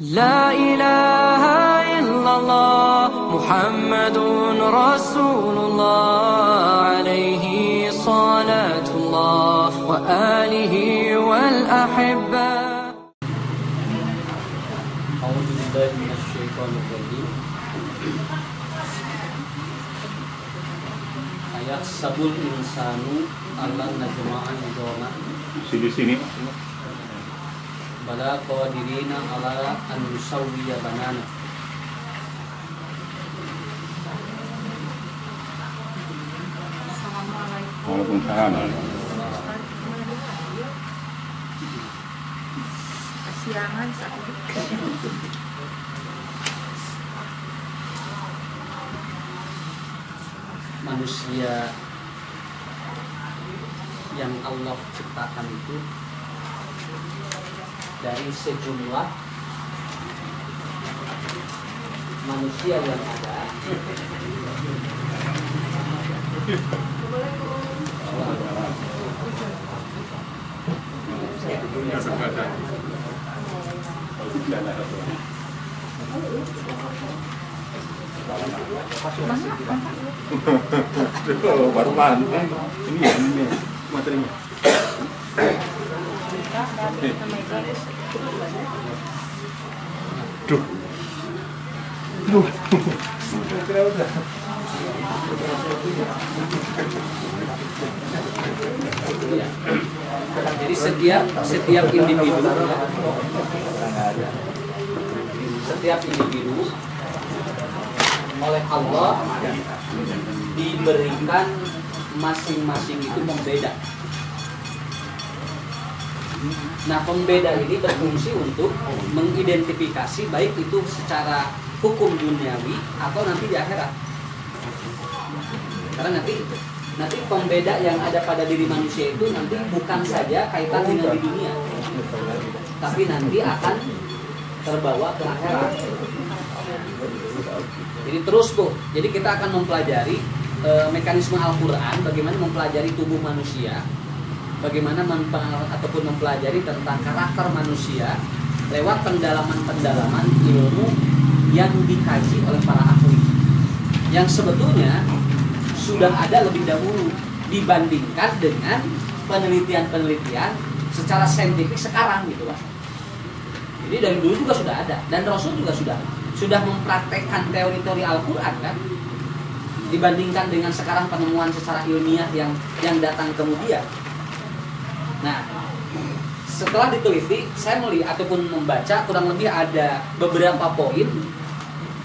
لا إله إلا الله محمد رسول الله عليه صلاة الله وآله والأحبة. أعوذ بالله من الشيطان الرجيم. Ayahsabul insanu allan najma'an idhama Sini. bala qadirina ala an nusawwiya banana. Waalaikumsalam. Kasiangan sakit. Manusia yang Allah ciptakan itu dari sejumlah manusia yang ada. Baru ini materinya. Duh. Ya. Jadi setiap individu oleh Allah diberikan masing-masing itu pembeda. Nah, pembeda ini berfungsi untuk mengidentifikasi baik itu secara hukum duniawi atau nanti di akhirat. Karena nanti pembeda yang ada pada diri manusia itu nanti bukan saja kaitan dengan di dunia, tapi nanti akan terbawa ke akhirat. Jadi terus tuh, jadi kita akan mempelajari mekanisme Al-Quran, bagaimana mempelajari tubuh manusia, bagaimana ataupun mempelajari tentang karakter manusia lewat pendalaman ilmu yang dikaji oleh para ahli, yang sebetulnya sudah ada lebih dahulu dibandingkan dengan penelitian secara saintifik sekarang gitu Pak. Jadi dari dulu juga sudah ada, dan Rasul juga sudah mempraktekkan teori-teori Al-Quran kan, dibandingkan dengan sekarang penemuan secara ilmiah yang datang kemudian. Nah, setelah diteliti, saya melihat ataupun membaca kurang lebih ada beberapa poin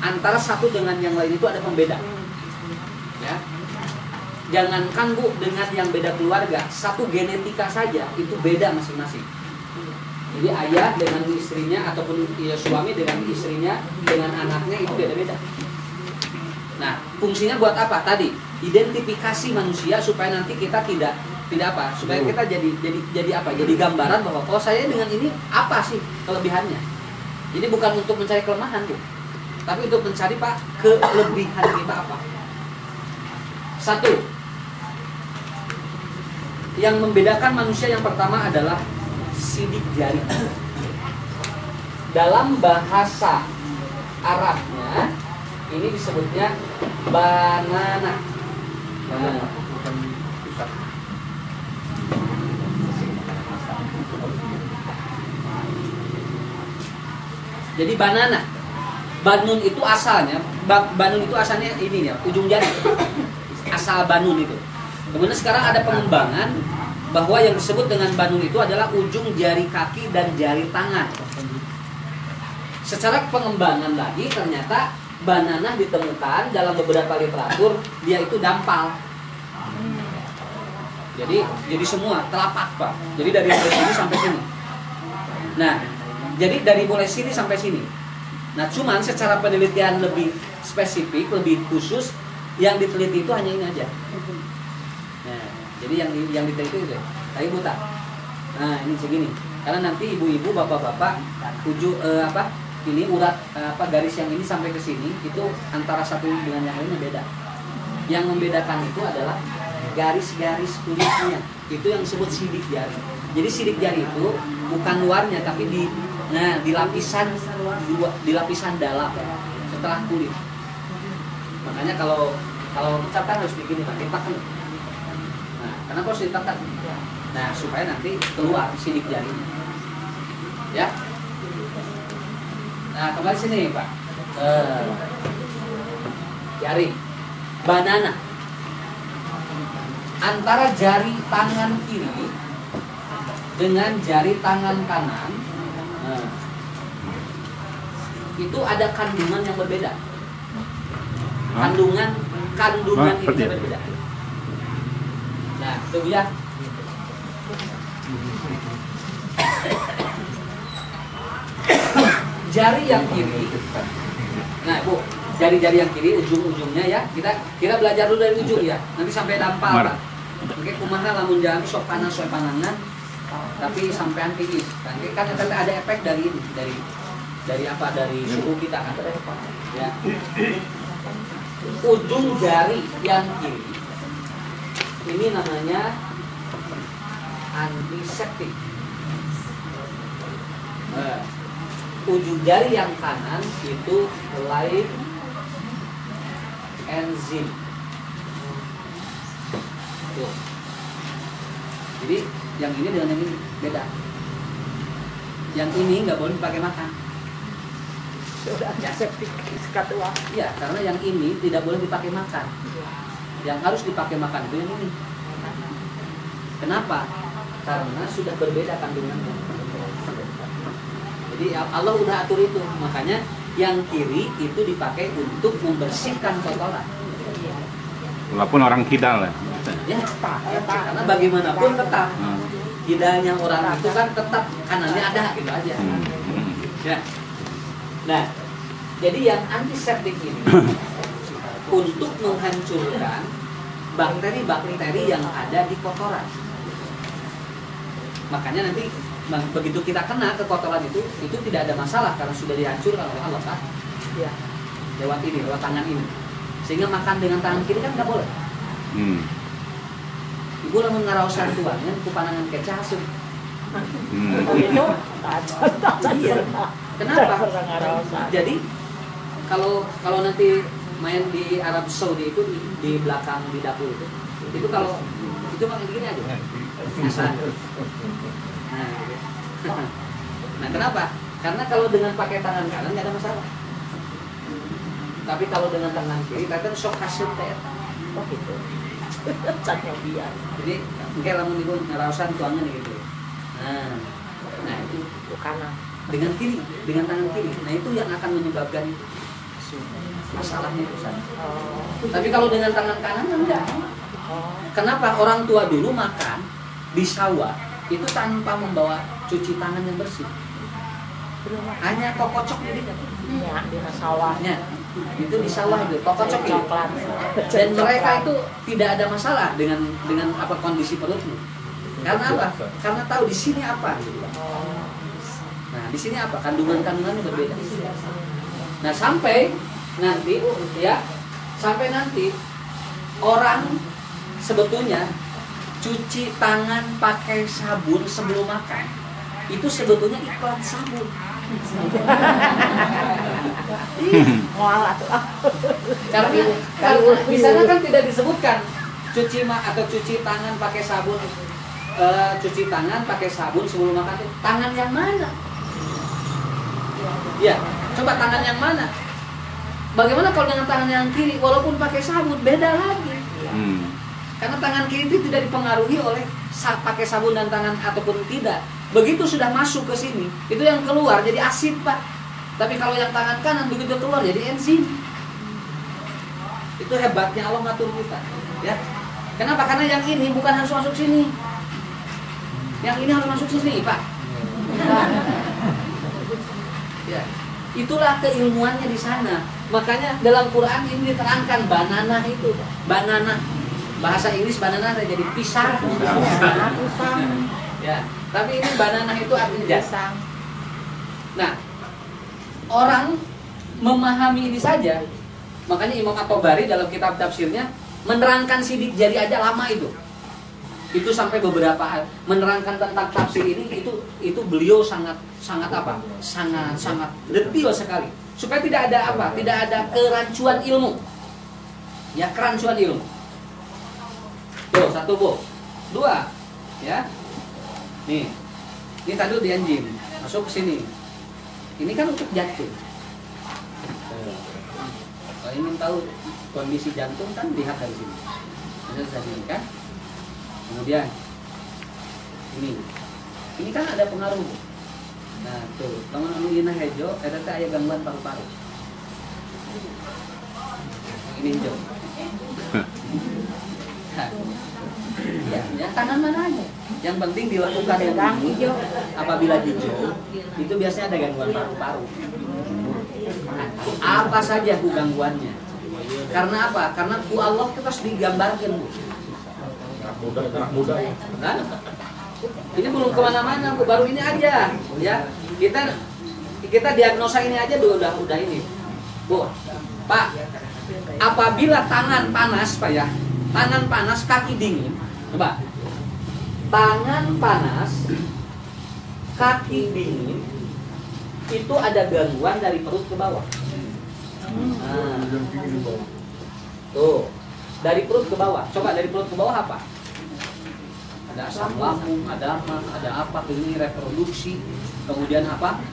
antara satu dengan yang lain itu ada pembeda. Ya, jangankan Bu dengan yang beda keluarga, satu genetika saja itu beda masing-masing. Jadi ayah dengan istrinya ataupun suami dengan istrinya dengan anaknya itu beda-beda. Nah, fungsinya buat apa? Tadi identifikasi manusia supaya nanti kita tidak apa? Supaya kita jadi apa? Jadi gambaran bahwa oh saya dengan ini apa sih kelebihannya. Jadi bukan untuk mencari kelemahan, Bu, tapi untuk mencari Pak kelebihan kita apa. Satu, yang membedakan manusia yang pertama adalah sidik jari. Dalam bahasa Arabnya ini disebutnya banana. Jadi banana. Banun itu asalnya ini ya, ujung jari. Asal banun itu. Kemudian sekarang ada pengembangan bahwa yang disebut dengan banun itu adalah ujung jari kaki dan jari tangan. Secara pengembangan lagi ternyata banana ditemukan dalam beberapa literatur dia itu dampal. Jadi semua telapak Pak. Jadi dari sini sampai sini. Nah, jadi dari mulai sini sampai sini. Nah, cuman secara penelitian lebih spesifik, lebih khusus, yang diteliti itu hanya ini aja. Nah, jadi yang diteliti itu tapi buta. Nah, ini segini. Karena nanti ibu-ibu, bapak-bapak ini urat garis yang ini sampai ke sini itu antara satu dengan yang lainnya beda. Yang membedakan itu adalah garis-garis kulitnya. Itu yang disebut sidik jari. Jadi sidik jari itu bukan luarnya tapi di Nah, di lapisan dalam setelah kulit. Makanya kalau ucapan harus begini, Pak, ditekan. Nah, kenapa harus ditekan? Nah, supaya nanti keluar sidik jari. Ya. Nah, kembali sini, Pak. Jari banana antara jari tangan kiri dengan jari tangan kanan, itu ada kandungan yang berbeda. Kandungan itu berbeda. Nah, itu ya. Jari yang kiri. Nah, Bu, jari-jari yang kiri ujung-ujungnya ya. Kita belajar dulu dari ujung ya. Nanti sampai dampal. Pak. Oke, kumaha lamun jami sok panas sok panangan. Tapi sampean tiis. Kan ada efek dari ini, dari apa? Dari suhu kita kan. Ya. Ujung jari yang kiri ini namanya antiseptik. Ujung jari yang kanan itu lain enzim. Tuh. Jadi yang ini dengan yang ini beda. Yang ini nggak boleh dipakai makan. Sudah antiseptik kedua. Iya, karena yang ini tidak boleh dipakai makan. Yang harus dipakai makan itu yang ini. Kenapa? Karena sudah berbeda kandungannya. Jadi Allah udah atur itu, makanya yang kiri itu dipakai untuk membersihkan kotoran. Walaupun orang kidal lah. Ya, karena bagaimanapun tetap kidalnya orang itu kan tetap kanannya ada gitu aja. Ya. Nah, jadi yang antiseptik ini untuk menghancurkan bakteri-bakteri yang ada di kotoran. Makanya nanti begitu kita kena ke kotoran itu tidak ada masalah karena sudah dihancurkan oleh Allah kan? Ya. Lewat tangan ini. Sehingga makan dengan tangan kiri kan nggak boleh. Ibu lamun ngaraosan tuannya ku panangan keca asup. Iya. Kenapa? Jadi kalau nanti main di Arab Saudi itu di belakang di dapur itu kalau itu pakai begini aja. Nah, kenapa? Karena kalau dengan pakai tangan kanan nggak ada masalah. Tapi kalau dengan tangan kiri, kita sok hasil teh. Oh gitu. Catnya biar. Jadi mungkin lamun ibu ngaraosan tuangnya gitu. Nah itu kanan. Dengan kiri, dengan tangan kiri. Nah itu yang akan menyebabkan masalahnya itu saja. Tapi kalau dengan tangan kanan enggak. Kenapa orang tua dulu makan di sawah itu tanpa membawa cuci tangan yang bersih? Hanya kokocok jadi ya, di sawahnya. Itu di sawah itu kokocok itu. Dan mereka itu tidak ada masalah dengan apa kondisi perutnya. Karena apa? Karena tahu di sini apa. Nah, di sini apa? Kandungannya berbeda. Nah, sampai nanti orang sebetulnya cuci tangan pakai sabun sebelum makan itu sebetulnya iklan sabun. Karena di sana kan tidak disebutkan cuci tangan pakai sabun, cuci tangan pakai sabun sebelum makan. Tangan yang mana? Ya, coba tangan yang mana? Bagaimana kalau dengan tangan yang kiri, walaupun pakai sabun beda lagi. Karena tangan kiri itu tidak dipengaruhi oleh pakai sabun dan tangan ataupun tidak. Begitu sudah masuk ke sini, itu yang keluar jadi asid, Pak. Tapi kalau yang tangan kanan begitu keluar jadi enzim. Itu hebatnya Allah ngatur kita, ya. Kenapa? Karena yang ini bukan harus masuk sini. Yang ini harus masuk sini, Pak. Ya. Itulah keilmuannya di sana. Makanya dalam Quran ini diterangkan banana itu, banana. Bahasa Inggris banana jadi pisang. Ya, tapi ini banana itu artinya pisang. Nah, orang memahami ini saja. Makanya Imam At-Tabari dalam kitab tafsirnya menerangkan sidik jari aja lama itu. Itu sampai beberapa menerangkan tentang tafsir ini, itu beliau sangat apa? Sangat detail sekali. Supaya tidak ada apa? Tidak ada kerancuan ilmu. Ya, kerancuan ilmu. Tuh, 1 Bu. 2. Ya. Nih. Ini tadi dianjing. Masuk ke sini. Ini kan untuk jantung. Kalau ingin tahu kondisi jantung kan lihat dari sini. Lihat dari sini kan. Kemudian ini kan ada pengaruh. Nah tuh, teman anu dina hejo, eta teh aya gangguan paru-paru. Ini hijau. Nah, ya tangan mana aja. Yang penting dilakukan yang hijau. Apabila hijau, itu biasanya ada gangguan paru-paru. Apa saja Bu gangguannya? Karena apa? Karena ku Allah itu harus digambarkan Bu. Kan? Ini belum kemana-mana Bu, baru ini aja. Ya, kita diagnosa ini aja dulu udah ini. Bu, Pak, apabila tangan panas Pak ya, tangan panas, kaki dingin. Coba, tangan panas, kaki dingin, itu ada gangguan dari perut ke bawah. Nah, tuh, dari perut ke bawah. Coba dari perut ke bawah apa? Ada asam lambung, ada apa? Ini reproduksi. Kemudian apa?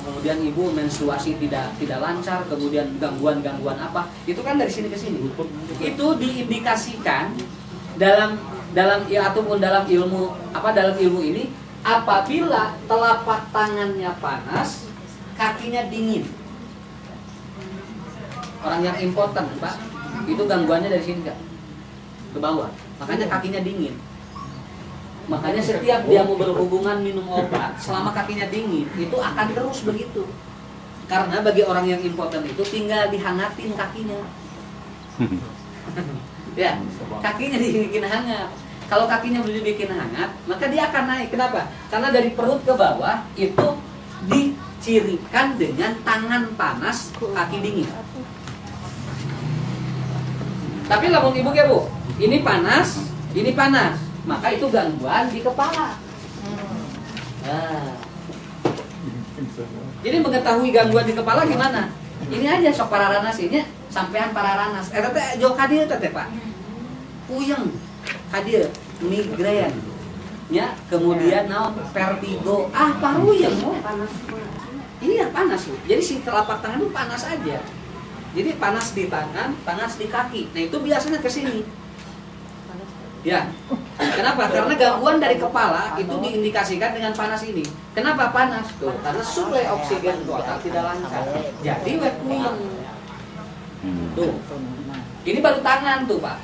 Kemudian ibu menstruasi tidak lancar. Kemudian gangguan apa? Itu kan dari sini ke sini. Itu diindikasikan dalam ataupun dalam ilmu ini, apabila telapak tangannya panas, kakinya dingin. Orang yang impoten Pak, itu gangguannya dari sini Kak, ke bawah. Makanya kakinya dingin. Makanya setiap dia mau berhubungan minum obat, selama kakinya dingin, itu akan terus begitu. Karena bagi orang yang impoten itu tinggal dihangatin kakinya. Ya, kakinya dibikin hangat. Kalau kakinya belum dibikin hangat, maka dia akan naik. Kenapa? Karena dari perut ke bawah itu dicirikan dengan tangan panas, kaki dingin. Tapi labung ibu ya Bu, ini panas, maka itu gangguan di kepala. Nah, jadi mengetahui gangguan di kepala gimana? Ini aja sok pararanas ini, sampean pararanas. Teh jauh kadir teh Pak, puyeng kadir, migrain, ya, kemudian naon vertigo, paruyeng Bu. Iya panas Bu. Jadi si telapak tangan itu panas aja. Jadi panas di tangan, panas di kaki. Nah itu biasanya ke sini. Ya. Kenapa? Karena gangguan dari kepala itu diindikasikan dengan panas ini. Kenapa panas? Tuh, karena suplai oksigen ke otak tidak lancar. Jadi puyeng. Tuh. Ini baru tangan tuh Pak.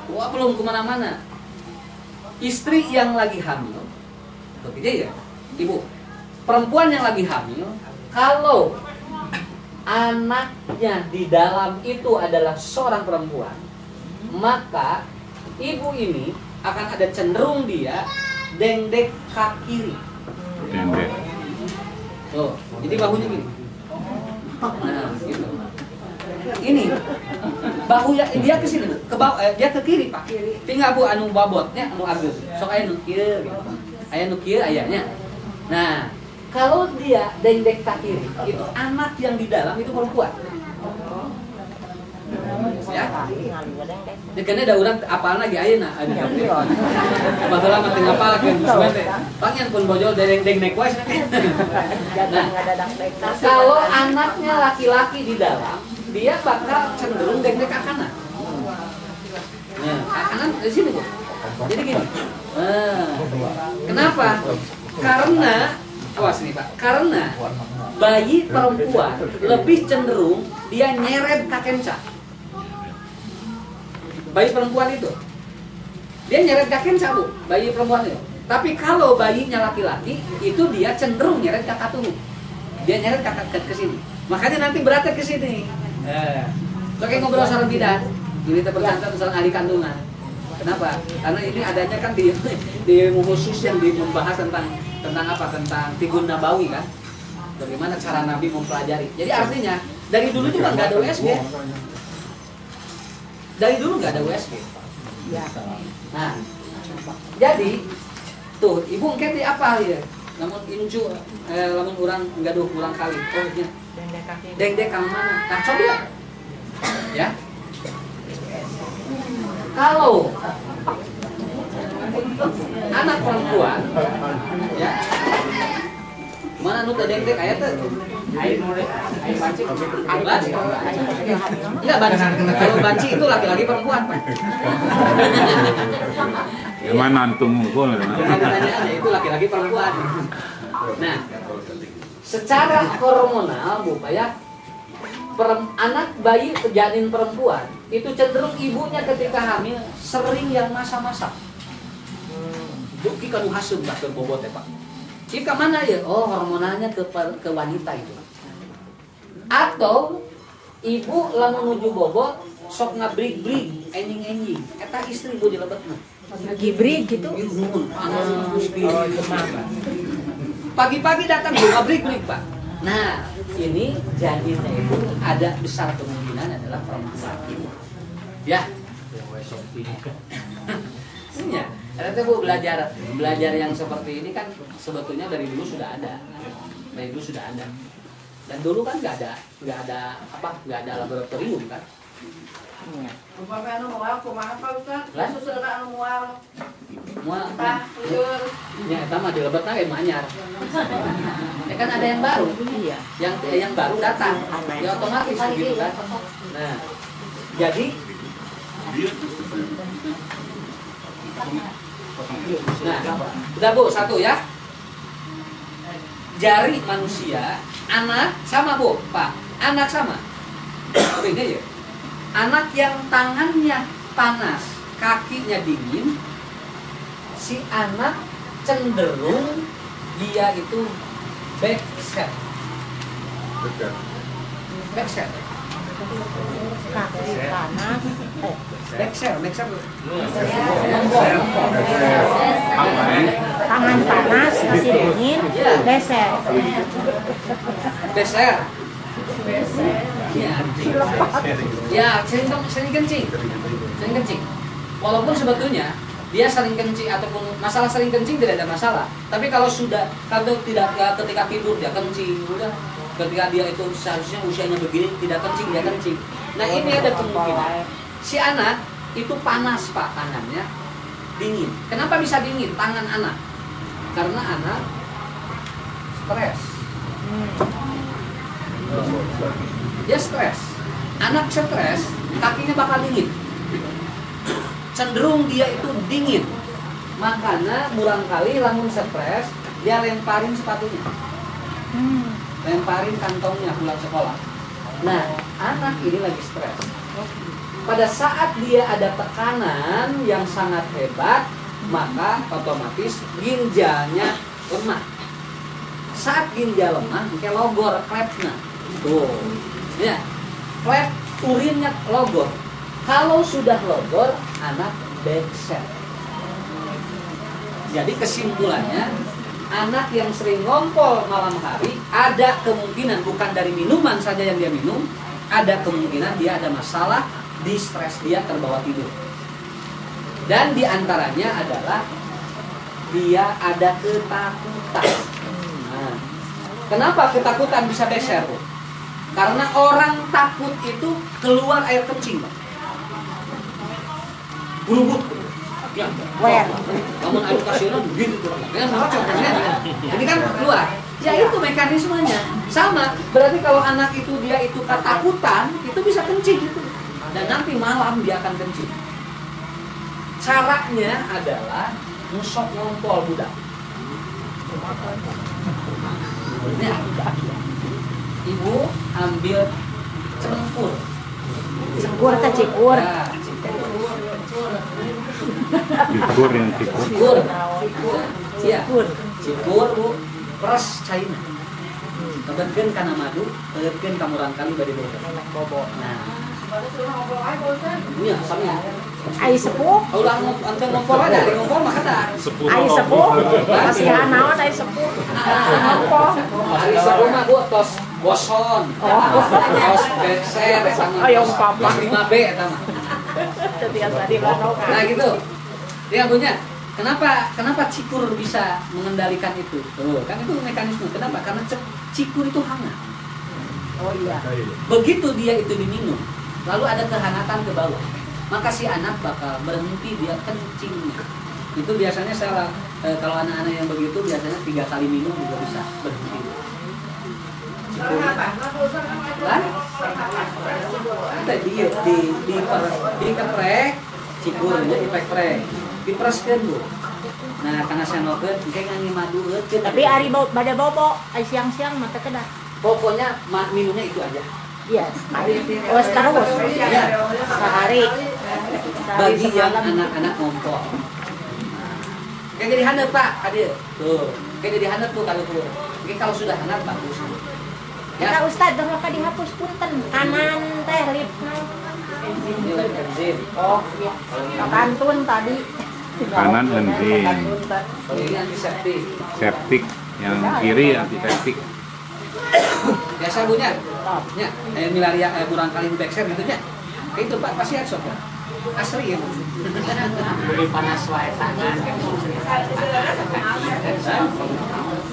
Wah belum kemana-mana. Istri yang lagi hamil, begitu ya, Ibu. Perempuan yang lagi hamil, kalau anaknya di dalam itu adalah seorang perempuan, maka ibu ini akan ada cenderung dia dendek kaki kiri. Dendek. Tuh, jadi bahunya gini. Nah, gitu. Ini bahu dia ke sini, ke bawah, dia ke kiri Pak. Tinggal Bu anu babotnya anu agus. Sok aya nu kieu gitu. Aya nu kieu ayanya. Nah, kalau dia dendek ke kiri, itu anak yang di dalam itu perempuan. Ya. Dekene da urang apal lagi ayeuna. Kebetulan mah teu ngapal ke musmen teh. Pangian pun bojol dendek wae. Nah, kalau anaknya laki-laki di dalam, dia bakal cenderung dendek ke kanan. Nah, kanan di sini Bu. Jadi gini. Kenapa? Karena awas nih Pak. Karena bayi perempuan lebih cenderung dia nyeret kakenca. Bayi perempuan itu dia nyeret kakenca Bu, bayi perempuan itu. Tapi kalau bayinya laki-laki itu dia cenderung nyeret kakak tubuh. Dia nyeret kakak ke sini. Makanya nanti beratnya ke sini. Oke, ngobrol sareng bidan. Ini terpercaya tentang ahli kandungan. Kenapa? Karena ini adanya kan di ilmu khusus yang membahas tentang apa? Tentang tigun nabawi kan? Bagaimana cara Nabi mempelajari. Jadi artinya dari dulu juga nggak ada USG. Dari dulu nggak ada USG. Nah, Jadi tuh ibu engke di apa ya? Namun inju lamun urang gaduh urang kali. Oh nya. Deng-deng ka mana? Nah coba. Ya. Kalau anak perempuan ya. Mana nu teh deng-deng aya teh? Air banci. Enggak banci. Kalau banci itu laki-laki perempuan, Pak. Gimana antum mukul? Itu laki-laki perempuan. Nah, secara hormonal Bu ya, anak bayi janin perempuan itu cenderung ibunya ketika hamil sering yang masa-masa. Duki kan hasum tak berbobot ya Pak. Jika mana ya? Oh hormonalnya ke wanita itu. Atau ibu lamun nuju bobot sok ngabrig-brig, enjing-enjing. Eta istri ibu dilebetna. Gibri gitu. Pagi-pagi datang ibu ngabrig-brig Pak. Nah ini janinnya itu ada besar kemungkinan adalah perempuan. Ya. Ya. Ternyata Bu belajar yang seperti ini kan sebetulnya dari dulu sudah ada. Dari dulu sudah ada. Dan dulu kan nggak ada laboratorium kan. Umpamanya anu moal kumaha Pak Ustaz? Lah? Susulna anu moal. Moal Tah, lieur. nya eta mah dilebetna ge manyar. Ya kan ada yang baru. Iya. Yang baru datang. Ya otomatis gitu kan. Nah, jadi nah, udah Bu, satu ya. Jari manusia, anak sama Bu, Pak. Anak sama. Beda ya. Anak yang tangannya panas, kakinya dingin, si anak cenderung dia itu backset. Backset. Kaki panas. Backset. Tangan panas, masih dingin, beser. Beser. Ya, sering kencing. Walaupun sebetulnya dia sering kencing ataupun masalah sering kencing tidak ada masalah. Tapi kalau ketika tidur dia kencing, udah ketika dia itu seharusnya usianya begini tidak kencing dia kencing. Nah ini ada kemungkinan si anak itu panas Pak tangannya dingin. Kenapa bisa dingin tangan anak? Karena anak stres. Dia stres. Anak stres, kakinya bakal dingin. Cenderung dia itu dingin. Makanya murang kali lamun stres, dia lemparin sepatunya. Lemparin kantongnya pulang sekolah. Nah, anak ini lagi stres. Pada saat dia ada tekanan yang sangat hebat, maka otomatis ginjalnya lemah. Saat ginjal lemah, kayak logor, klepsnya. Tuh, ya, klep urinnya logor. Kalau sudah logor, anak backset. Jadi kesimpulannya, anak yang sering ngompol malam hari ada kemungkinan bukan dari minuman saja yang dia minum, ada kemungkinan dia ada masalah di stres dia terbawa tidur. Dan diantaranya adalah dia ada ketakutan. Nah, kenapa ketakutan bisa beser? Karena orang takut itu keluar air kencing. Buru-buru. Ya, namun air kasihan begitu. Ini kan keluar. Ya itu mekanismenya. Sama. Berarti kalau anak itu dia itu ketakutan, itu bisa kencing itu. Dan nanti malam dia akan kencing. Caranya adalah ngusok ngompol budak. Ya. Ibu ambil cengkur. Cengkur ke cikur. Ya, Cikur yang cikur. cikur. Ya, Cikur. cikur Bu, peres caina. Kebetulan kana madu, kebetulan kamu rangkali bade bobo. Nah, iya, sama. Ai sepuh. Ulah anteun ngompol ada, ngompol mah kada. Ai sepuh. Masih naon ai sepuh. Ngompol. Hari sepuh mah Bu tos boson. Tos bekser sama. Ayo papa. 5B eta mah. Setiap tadi kan. Nah gitu. Dia punya. Kenapa cikur bisa mengendalikan itu? Tuh, kan itu mekanisme. Kenapa? Karena cikur itu hangat. Oh iya. Begitu dia itu diminum, lalu ada kehangatan ke bawah, maka si anak bakal berhenti dia kencing. Itu biasanya kalau anak-anak yang begitu biasanya 3 kali minum juga bisa berhenti. Dikeprek, cikurnya dipekrek, dipereskeun Bu. Nah, karena sanokeun engke ngani madu eukeun. Tapi ari bada bobo, ai siang-siang mata kedah. Pokoknya minumnya itu aja. Iya, hari terus. Ya. Sehari. Bagi yang anak-anak ngompol. Kayak jadi handap Pak, hadir. Tuh, kayak jadi handap tuh kalau keluar. Oke, kalau sudah handap bagus. Ya, Kak Ustad, dong apa dihapus punten kanan teh lipna. Nilai benzin. Oh, iya. Kantun tadi. Kanan benzin. Kalau ini antiseptik. Septik, yang kiri antiseptik. Biasa Bu nya. Nya, milaria kurang kali backshare gitu nya. Kayak itu Pak, pasti ada sok. Asli ya. Beli panas wae tangan.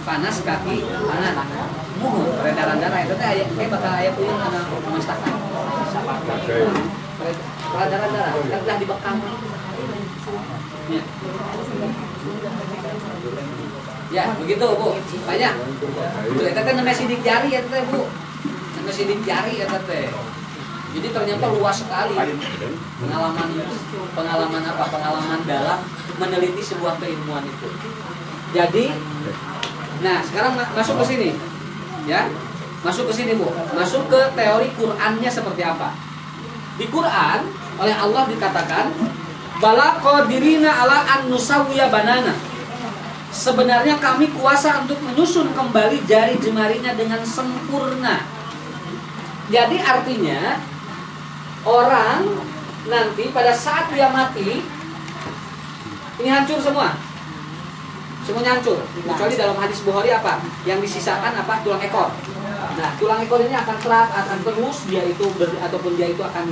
Panas kaki, panas. Muhun, peredaran darah itu teh aya bakal aya puyeuh kana mastakan. Peredaran darah kan udah dibekam. Ya. Ya, begitu Bu. Banyak. Eta teh namanya sidik jari ya teh Bu. Namanya sidik jari ya teh. Jadi ternyata luas sekali pengalaman dalam meneliti sebuah keilmuan itu. Jadi, nah sekarang masuk ke sini, ya, masuk ke sini Bu, masuk ke teori Qurannya seperti apa? Di Quran oleh Allah dikatakan, bala qadirina ala an nusawwiya banana. Sebenarnya kami kuasa untuk menyusun kembali jari jemarinya dengan sempurna. Jadi artinya orang nanti pada saat dia mati ini hancur semua, semuanya hancur. Kecuali dalam hadis Bukhari apa? Yang disisakan apa? Tulang ekor. Nah, tulang ekor ini akan terus dia itu ataupun dia itu akan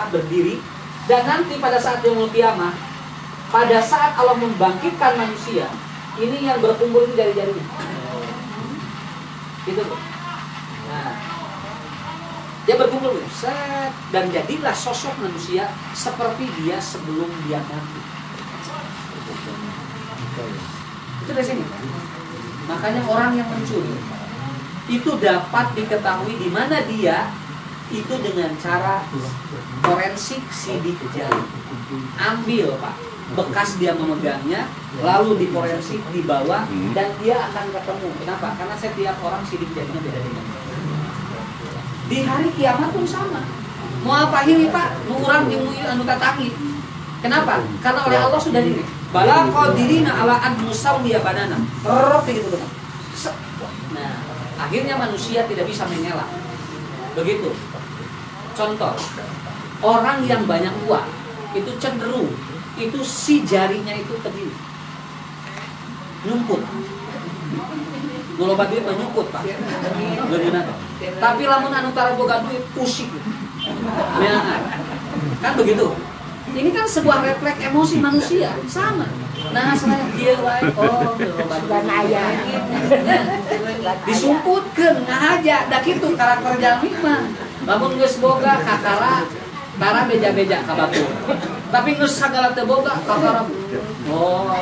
berdiri. Dan nanti pada saat yaumul qiyamah, pada saat Allah membangkitkan manusia, ini yang berkumpul itu jari-jarinya. Gitu. Nah, dia berkumpul set, dan jadilah sosok manusia seperti dia sebelum dia mati. Itu dari sini. Makanya orang yang mencuri itu dapat diketahui di mana dia itu dengan cara forensik sidik jari. Ambil Pak bekas dia memegangnya, lalu diforensik, dibawa, dan dia akan ketemu. Kenapa? Karena setiap orang sidik jarinya beda-beda. Di hari kiamat pun sama. Mau apa ini Pak? Mau urang jeung anu tatangi. Kenapa? Karena oleh Allah sudah diri. Bala qadirina ala an nusawwiya banana. Gitu kan. Nah, akhirnya manusia tidak bisa mengelak. Begitu. Contoh, orang yang banyak uang itu cenderung itu si jarinya itu terdiri. Nyumput. Loba duit mah nyumput Pak. Beuneunan. Tapi lamun anu tara boga duit pusing. Ya, kan begitu. Ini kan sebuah refleks emosi manusia, sama. Nah, saya dia wae loba duit aya. Disumputkeun ngahaja, da kitu karakter jalmi mah. Lamun geus boga kakara tara beja-beja ka batur. Tapi geus sagala teu boga kakara. Oh,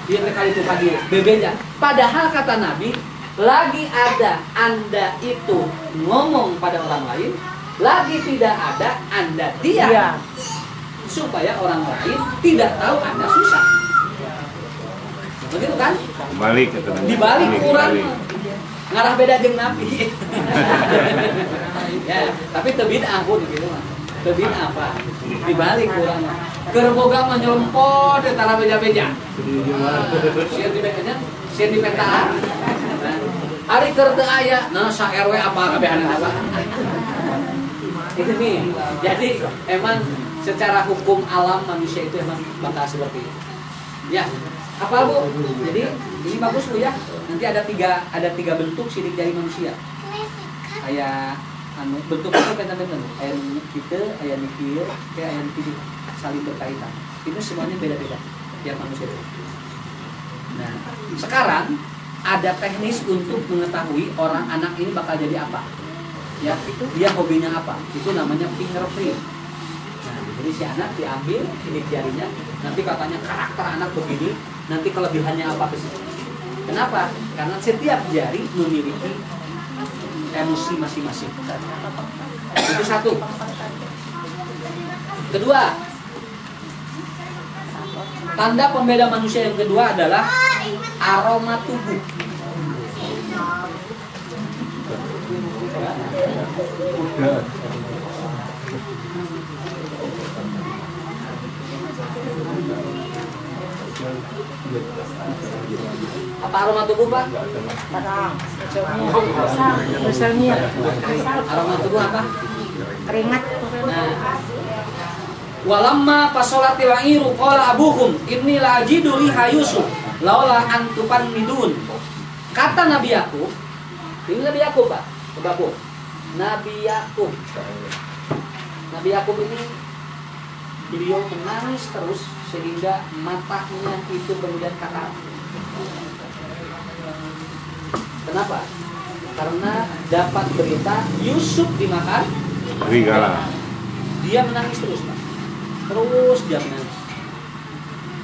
dia kali itu pagi bebeja. Padahal kata Nabi, lagi ada Anda itu ngomong pada orang lain, lagi tidak ada Anda diam. Ya. Supaya orang lain tidak tahu Anda susah. Begitu kan? Balik ke dibalik kurang ngarah beda jeung Nabi. Ya, tapi teu bid'ah pun gitu mah. Teu bid'ah apa? Dibalik kurang. Keur boga mah nyelempot di tara beja-beja. Sieun di beja, sieun di peta. Ari keur teu aya, nah sa RW apa kabehanana apa. Itu nih. Jadi emang secara hukum alam manusia itu emang bakal seperti itu. Ya, apa Bu? Jadi ini bagus Bu ya. Nanti ada tiga bentuk sidik jari manusia. Kayak bentuknya beda-beda. Aya kita, aya nikir, kayak aya nikir saling berkaitan. Itu semuanya beda-beda. tiap manusia. Nah, sekarang ada teknis untuk mengetahui orang anak ini bakal jadi apa. Ya, dia hobinya apa? Itu namanya fingerprint. Nah, jadi si anak diambil sidik jarinya, nanti katanya karakter anak begini, nanti kelebihannya apa ke situ. Kenapa? Karena setiap jari memiliki emosi masing-masing. Itu satu. Kedua, tanda pembeda manusia yang kedua adalah aroma tubuh. Apa aroma tubuh, Pak? Misalnya Aroma tubuh apa? keringat. Nah, walamma fasolatil airu qala abuhum inni la ajidu riha Yusuf laula antupan midun. Kata Nabi Yakub, ini Nabi Yakub, Pak. Bapak. Nabi Yakub. Nabi Yakub ini beliau menangis terus sehingga matanya itu kemudian katar. Kenapa? Karena dapat berita Yusuf dimakan serigala. Dia menangis terus, Pak. Terus dia menangis.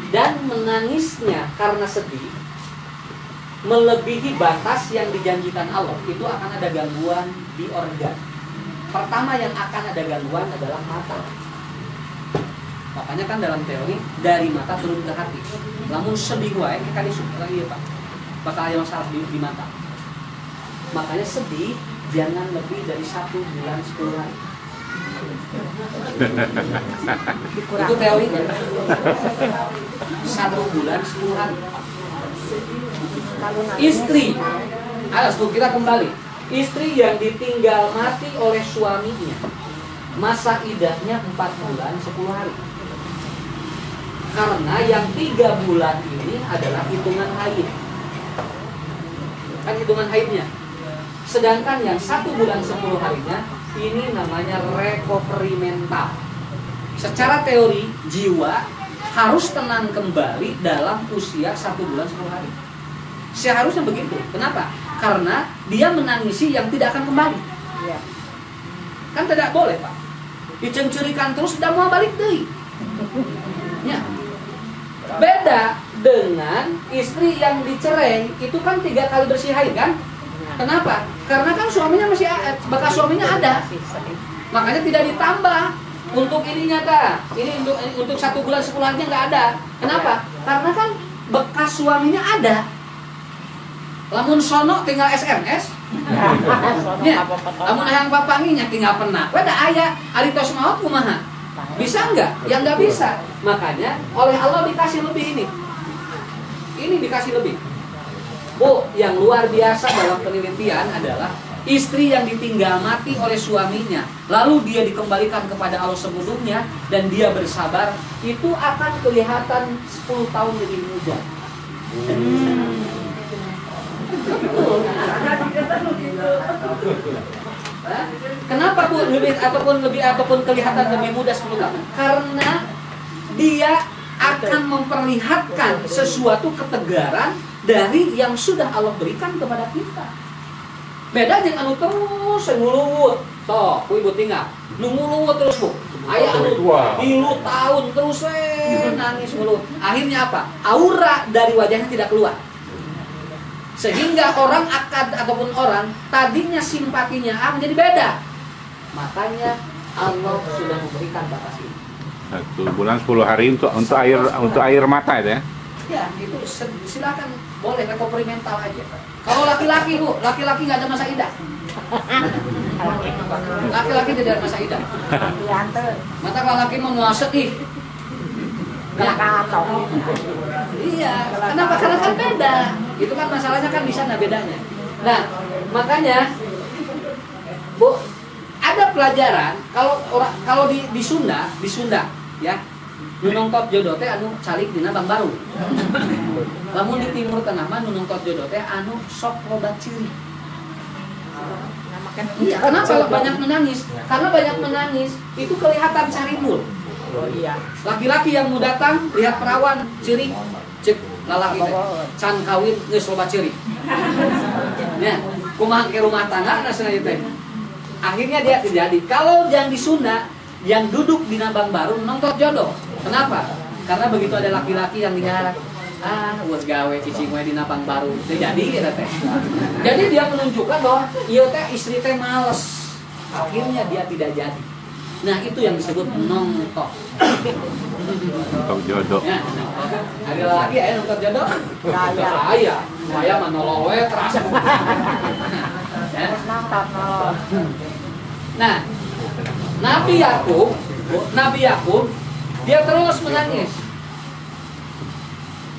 Dan menangisnya karena sedih melebihi batas yang dijanjikan Allah. Itu akan ada gangguan di organ. Pertama yang akan ada gangguan adalah mata. Makanya kan dalam teori dari mata turun ke hati. Lamun sedih wae kan lagi ya, Pak. Bakal ada masalah di mata. Makanya sedih jangan lebih dari 1 bulan 10 hari. Itu teorinya. 1 bulan 10 hari. Istri, kita kembali. Istri yang ditinggal mati oleh suaminya, masa idahnya 4 bulan 10 hari. Karena yang 3 bulan ini adalah hitungan haid. Kan hitungan haidnya. Sedangkan yang 1 bulan 10 harinya ini namanya recovery mental. Secara teori jiwa harus tenang kembali dalam usia 1 bulan 10 hari. Seharusnya begitu. Kenapa? Karena dia menangisi yang tidak akan kembali. Kan tidak boleh, Pak. Dicencurikan terus tidak mau balik deh. Ya. Beda dengan istri yang dicerai, itu kan 3 kali bersih haid kan? Kenapa? Karena kan suaminya masih bekas suaminya ada. Makanya tidak ditambah untuk ininya kan. Ini untuk 1 bulan 10 harinya nggak ada. Kenapa? Karena kan bekas suaminya ada. Lamun sono tinggal SMS. Ya. Lamun hayang papanginya tinggal pernah. Weda aya ari tos maot kumaha? Bisa nggak? Ya nggak bisa. Makanya oleh Allah dikasih lebih ini. Ini dikasih lebih. Bu, yang luar biasa dalam penelitian adalah istri yang ditinggal mati oleh suaminya, lalu dia dikembalikan kepada Allah sebelumnya dan dia bersabar, itu akan kelihatan 10 tahun lebih muda. Kenapa Bu ataupun kelihatan lebih muda 10 tahun? Karena dia akan memperlihatkan sesuatu ketegaran dari yang sudah Allah berikan kepada kita. Beda jeung anu terus nguluwut. Toh, ku ibu tinggal. Nu nguluwut terus, Bu. Aya anu 3 tahun terus nangis nguluwut. Akhirnya apa? Aura dari wajahnya tidak keluar. Sehingga orang ataupun orang tadinya simpatinya menjadi beda. Makanya Allah sudah memberikan batas ini. 1 bulan 10 hari untuk air mata itu ya. Ya, itu silakan boleh recovery mental aja. Kalau laki-laki Bu, laki-laki nggak ada masa idah. Laki-laki tidak ada masa idah. Mata kalau laki mau sedih. Ya. Iya, kenapa? Karena kan beda. Itu kan masalahnya kan di sana bedanya. Nah, makanya Bu, ada pelajaran kalau di Sunda ya. Nunongtot jodoh teh anu calik dina Bang Baru. Lamun di Timur Tengah mah nunongtot jodoh teh anu sok loba ciri. Iya, kenapa banyak menangis? Karena banyak menangis itu kelihatan carimul. Oh iya. Laki-laki yang mau datang lihat perawan ciri cek lalaki teh can kawin geus loba ciri. Ya, kumaha ke rumah tangga nasana teh. Akhirnya dia terjadi. Kalau yang di Sunda yang duduk di Nabang Baru nongkrong jodoh. Kenapa? Karena begitu ada laki-laki yang lihat buat gawe cicing we di Nabang Baru. Jadi ya teh. Jadi dia menunjukkan bahwa ieu teh istri teh males. Akhirnya dia tidak jadi. Nah, itu yang disebut nongtok. Nongtok jodoh. Ya, ada lagi ya nongtok jodoh? Saya mah nolong we terasa. Ya. Nah, Nabi Yakub dia terus menangis.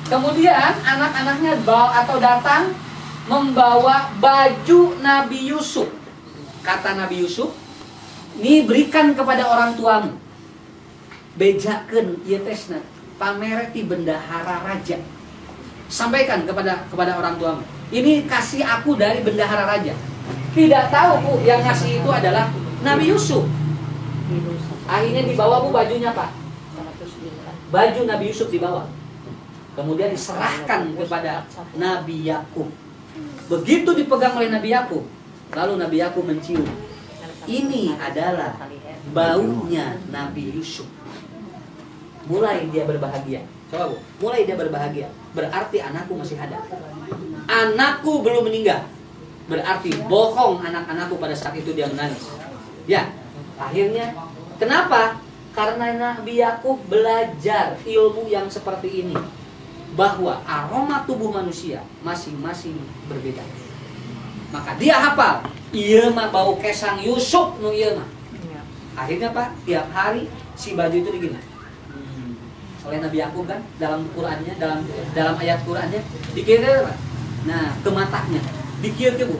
Kemudian anak-anaknya datang membawa baju Nabi Yusuf. Kata Nabi Yusuf, "Ini berikan kepada orang tuamu. Bejakeun ieu tesna, pamere ti bendahara raja. Sampaikan kepada orang tuamu. Ini kasih aku dari bendahara raja." Tidak tahu Bu, yang ngasih itu adalah Nabi Yusuf. Akhirnya dibawa Bu bajunya Pak. Baju Nabi Yusuf dibawa. Kemudian diserahkan kepada Nabi Yakub. Begitu dipegang oleh Nabi Yakub, lalu Nabi Yakub mencium. Ini adalah baunya Nabi Yusuf. Mulai dia berbahagia. Coba Bu, mulai dia berbahagia. Berarti anakku masih ada. Anakku belum meninggal. Berarti bohong anak-anakku pada saat itu dia menangis. Ya, akhirnya kenapa? Karena Nabi Yakub belajar ilmu yang seperti ini, bahwa aroma tubuh manusia masing-masing berbeda. Maka dia hafal, ieu mah bau kesang Yusuf nu ieu mah. Akhirnya Pak, tiap hari si baju itu digini. Oleh Nabi Yakub kan dalam Qur'annya, dalam ayat Qur'annya dikira Pak. Nah, ke matanya dikira Bu.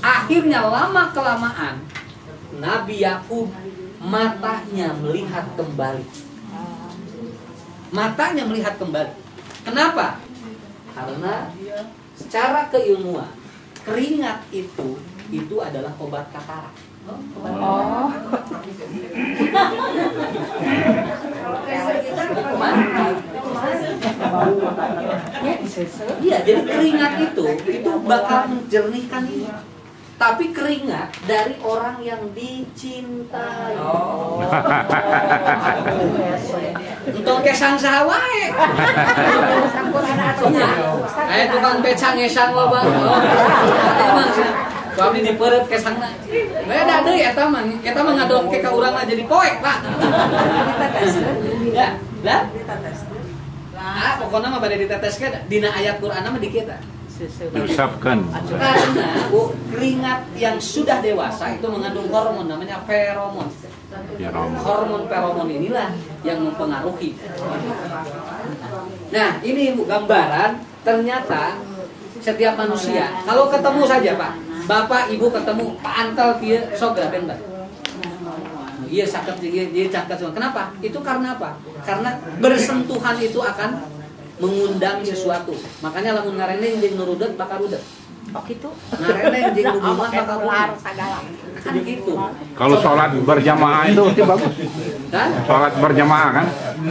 Akhirnya lama kelamaan Nabi Yakub matanya melihat kembali. Matanya melihat kembali. Kenapa? Karena secara keilmuan keringat itu adalah obat katarak. Oh. Iya, jadi keringat itu bakal menjernihkan ini. Tapi keringat dari orang yang dicintai. Untuk kesang sahawae. Kayak tukang becang ngesang loba. Suami dipeureut kesangna. Beda deui eta mah ngadongke ka urang jadi poek, Pak. Ya, lah. Pokoknya mah bade diteteskeun dina ayat Qur'an mah di kita. Diusapkan. Karena keringat yang sudah dewasa itu mengandung hormon namanya feromon. Hormon feromon inilah yang mempengaruhi. Nah, ini Bu gambaran ternyata setiap manusia kalau ketemu saja Pak, Bapak Ibu ketemu Pak Antel kieu sok graben Mbak. Iya sakit dia cakap semua. Kenapa? Itu karena apa? Karena bersentuhan itu akan mengundang sesuatu. Makanya lamun ngareneng jeung nurudet bakal rudet. Oh gitu. Ngareneng jeung rumah bakal kelar segala. kan gitu. Kalau sholat berjamaah itu bagus. Kan? Sholat berjamaah kan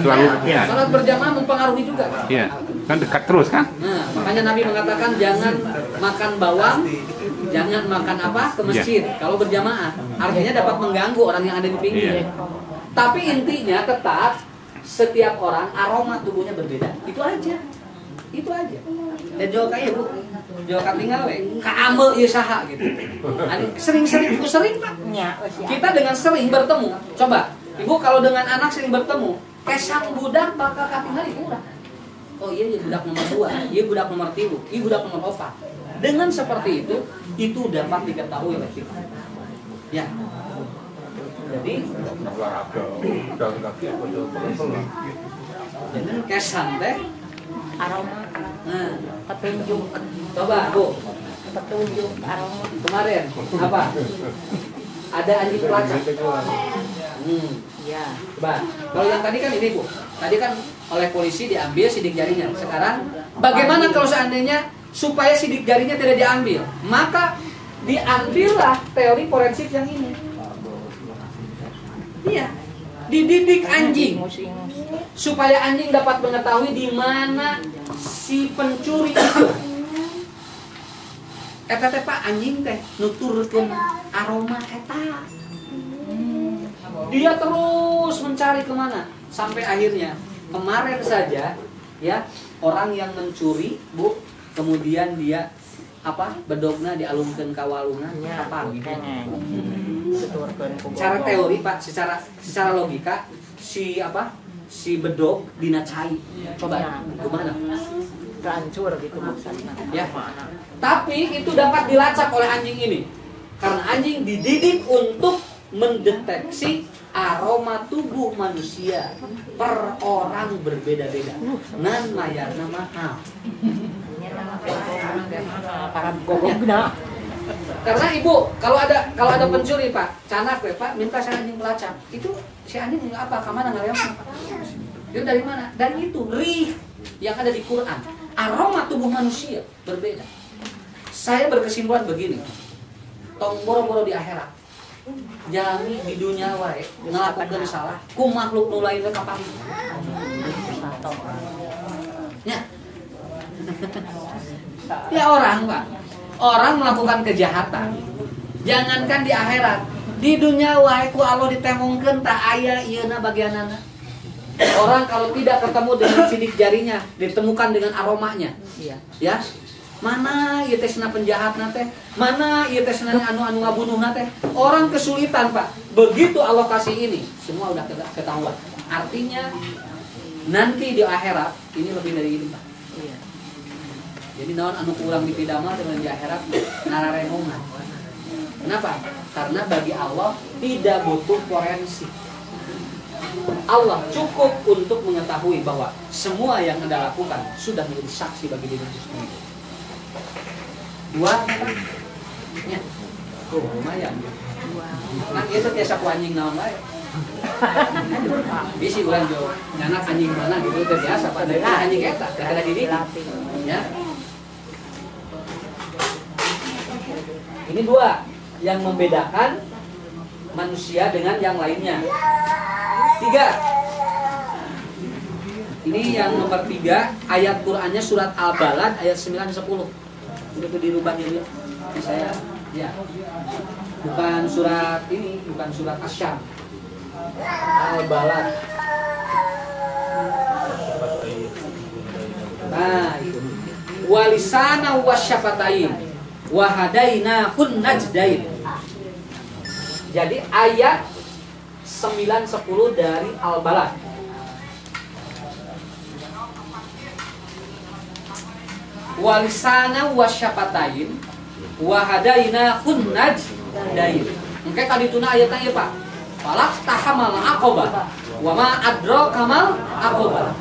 selalu. Ya. Sholat berjamaah mempengaruhi juga. Iya. Kan dekat terus kan? Nah, makanya Nabi mengatakan jangan makan bawang, jangan makan apa ke masjid kalau berjamaah. Artinya dapat mengganggu orang yang ada di pinggir. Tapi intinya tetap setiap orang aroma tubuhnya berbeda. Itu aja. Itu aja. Dan jauh kayak Bu, jauh tinggal we. Ka amel ieu saha gitu. Sering-sering Pak. Kita dengan sering bertemu. Coba, Ibu kalau dengan anak sering bertemu, kesang budak bakal katingali urang. Oh iya budak nomor 2, iya budak nomor 3, iya budak nomor 4. Dengan seperti itu dapat diketahui oleh kita. Ya. Jadi dengan kesan teh Aroma. nah, Petunjuk. coba Bu, Petunjuk aroma. kemarin apa? Ada anjing pelacak. Iya. Coba, kalau yang tadi kan ini Bu, tadi kan oleh polisi diambil sidik jarinya. Sekarang bagaimana kalau seandainya supaya sidik jarinya tidak diambil? Maka diambillah teori forensik yang ini. Iya. dididik anjing Musing. supaya anjing dapat mengetahui di mana si pencuri itu. Eta teh Pak anjing teh nuturkeun aroma eta. Dia terus mencari kemana sampai akhirnya kemarin saja ya orang yang mencuri Bu, kemudian dia bedogna dialungkeun ka walungan apa gitu. Secara teori Pak, secara logika si bedog dina cai. Coba gimana? Hancur gitu maksudnya. Ya. Tapi itu dapat dilacak oleh anjing ini. Karena anjing dididik untuk mendeteksi aroma tubuh manusia per orang berbeda-beda. Nan mayarna mahal. Para gogogna. Karena Ibu, kalau ada pencuri Pak, canak Pak, minta si anjing pelacak. Itu si anjing nggak apa, kemana ngaleong? Itu dari mana? Dan itu rih yang ada di Quran. Aroma tubuh manusia berbeda. Saya berkesimpulan begini. Tong boro-boro di akhirat. Jami di dunia wae ngelakukan salah, ku makhluk nu lain kapan? Ya. Ya orang Pak. Orang melakukan kejahatan. Jangankan di akhirat, di dunia wae ku Allah ditemongkeun tak aya ieuna bagianana. Orang kalau tidak ketemu dengan sidik jarinya, ditemukan dengan aromanya. Iya. Ya. Mana ieu teh cenah penjahatna teh? Mana ieu teh cenah anu ngabunuhna teh? Orang kesulitan, Pak. Begitu Allah kasih ini, semua udah ketahuan. Artinya nanti di akhirat ini lebih dari ini, Pak. Iya. Jadi naon anu kurang di pidamel dengan di akhirat nararenongan. Kenapa? Karena bagi Allah tidak butuh forensik. Allah cukup untuk mengetahui bahwa semua yang Anda lakukan sudah menjadi saksi bagi diri sendiri. Dua, ya, lumayan. Nah itu biasa ku anjing naon bae. Bisi urang jo nyanak anjing mana gitu itu biasa Pak dari anjing eta kada diri. Ya. Ini dua yang membedakan manusia dengan yang lainnya. Tiga. Ini yang nomor 3, ayat Qur'annya surat Al-Balad ayat 9-10. Udah dirubah ini saya ya. Bukan surat ini, bukan surat Asy-Syam. Al-Balad. Nah, itu. Walisana wasyafatain wa hadainahun najdain. Jadi ayat 9-10 dari Al-Balad. Walisana wasyafatain wa hadainahun najdain. Engke kadituna ayatna ieu Pak. Falaq tahamal aqabah wa ma adraka mal aqabah.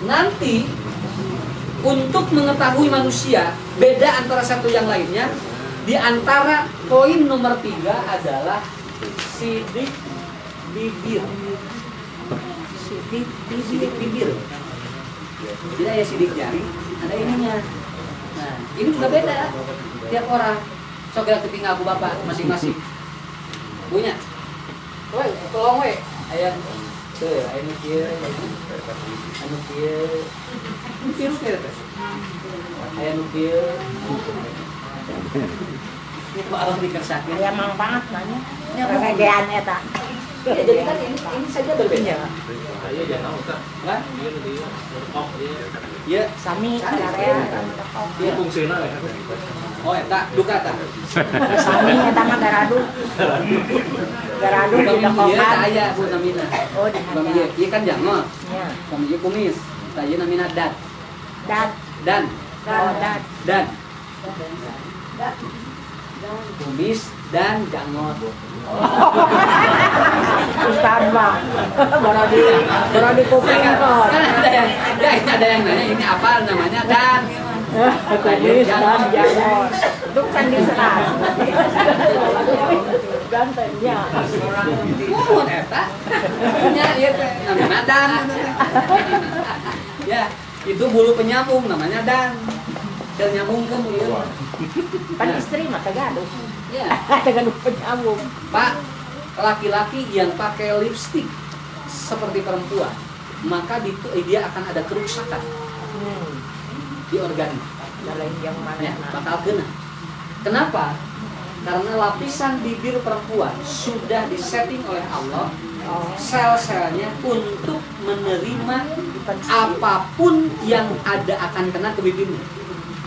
Nanti untuk mengetahui manusia beda antara satu yang lainnya, di antara poin nomor 3 adalah sidik bibir. Sidik bibir. Tidak ya sidik jari, ada ininya. Nah, ini juga beda tiap orang. Sok ya ketinggal ku bapak masing-masing. Punya. Woi, tolong we. Aya teu, aya nu kieu. Anu kieu. Kieu teh. Aya nu kieu. Ini Pak Allah dikersakeun. Aya manfaat nanya. Ya, Kegean eta. Ya, jadi kan ini saja berbeda. Ayo jangan usah. Kan? Dia nanti berkok dia. Ya, Sami area. Dia fungsional ya. oh eta duka ta. Sami eta mah garadu. Garadu di Bami ieu dekokan. tah aya Bu namina. Oh, di Bami ieu kan jangol. Ya. Bami ieu kumis. Tah ieu namina dan. Dan Dan. oh dan Dan. Kumis dan jangol. Ustaz mah. Baru di kuping kok. Kan ada yang nanya ini apa namanya dan. Kumis dan jangol. Itu kan diserat. Gantengnya. Mun eta. Nya ieu teh namina dan. Ya, itu bulu penyambung namanya dan. Kel nyambungkeun ieu. Kan istri mah tegaduh. Ya. Tegaduh penyambung. Pak, laki-laki yang pakai lipstik seperti perempuan, maka dia akan ada kerusakan di organnya, ya, bakal kena. Kenapa? Karena lapisan bibir perempuan sudah disetting oleh Allah sel-selnya untuk menerima apapun yang akan kena ke bibirnya.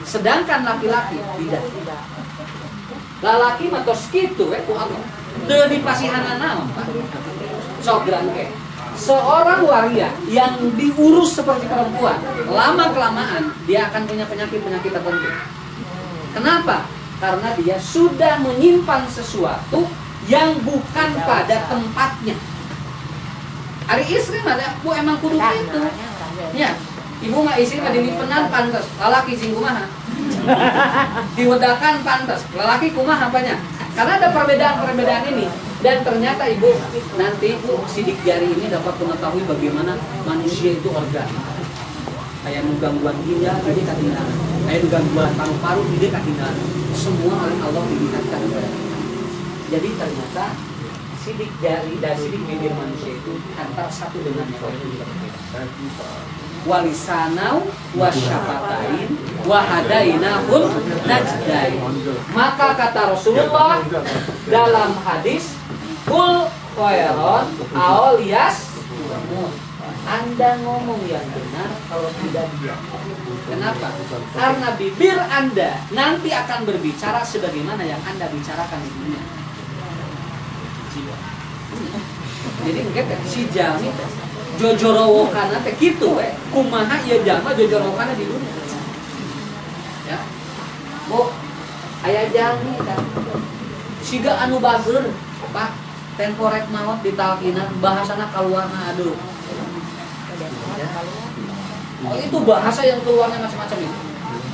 Sedangkan laki-laki tidak. Lalaki matos kitu ku Allah. Teu dipasihana naon, Pak. Sok grangke. Seorang waria yang diurus seperti perempuan, lama-kelamaan dia akan punya penyakit-penyakit tertentu. Kenapa? Karena dia sudah menyimpan sesuatu yang bukan pada tempatnya. Ari istri mah bu emang kudu gitu. Ya, ibu mah istri mah dilipenan pantes, lalaki sing kumaha. Diwedakan pantes, lalaki kumaha apanya? Karena ada perbedaan-perbedaan ini. Dan ternyata ibu nanti sidik jari ini dapat mengetahui bagaimana manusia itu organ. Kayak gangguan ginjal, jadi katingan. Kayak gangguan paru-paru, jadi katingan. Semua oleh Allah dilihatkan. Jadi ternyata sidik jari dan sidik bibir manusia itu antara satu dengan yang lain berbeda. Walisanau wasyafatain wahadainahun najdain. Maka kata Rasulullah dalam hadis, kul khairon aolias, Anda ngomong yang benar kalau tidak diam. Kenapa? Karena bibir Anda nanti akan berbicara sebagaimana yang Anda bicarakan di dunia. Jadi enggak si Jami jojorowokana teh kitu we. Kumaha ieu jalma jojorowokana di dunia. Ya. Bu, aya Jami tah. Siga anu bageur, Pak. Temporek maot ditalkinan bahasana kaluarna aduh. Ya. Oh, itu bahasa yang keluarnya macam-macam itu.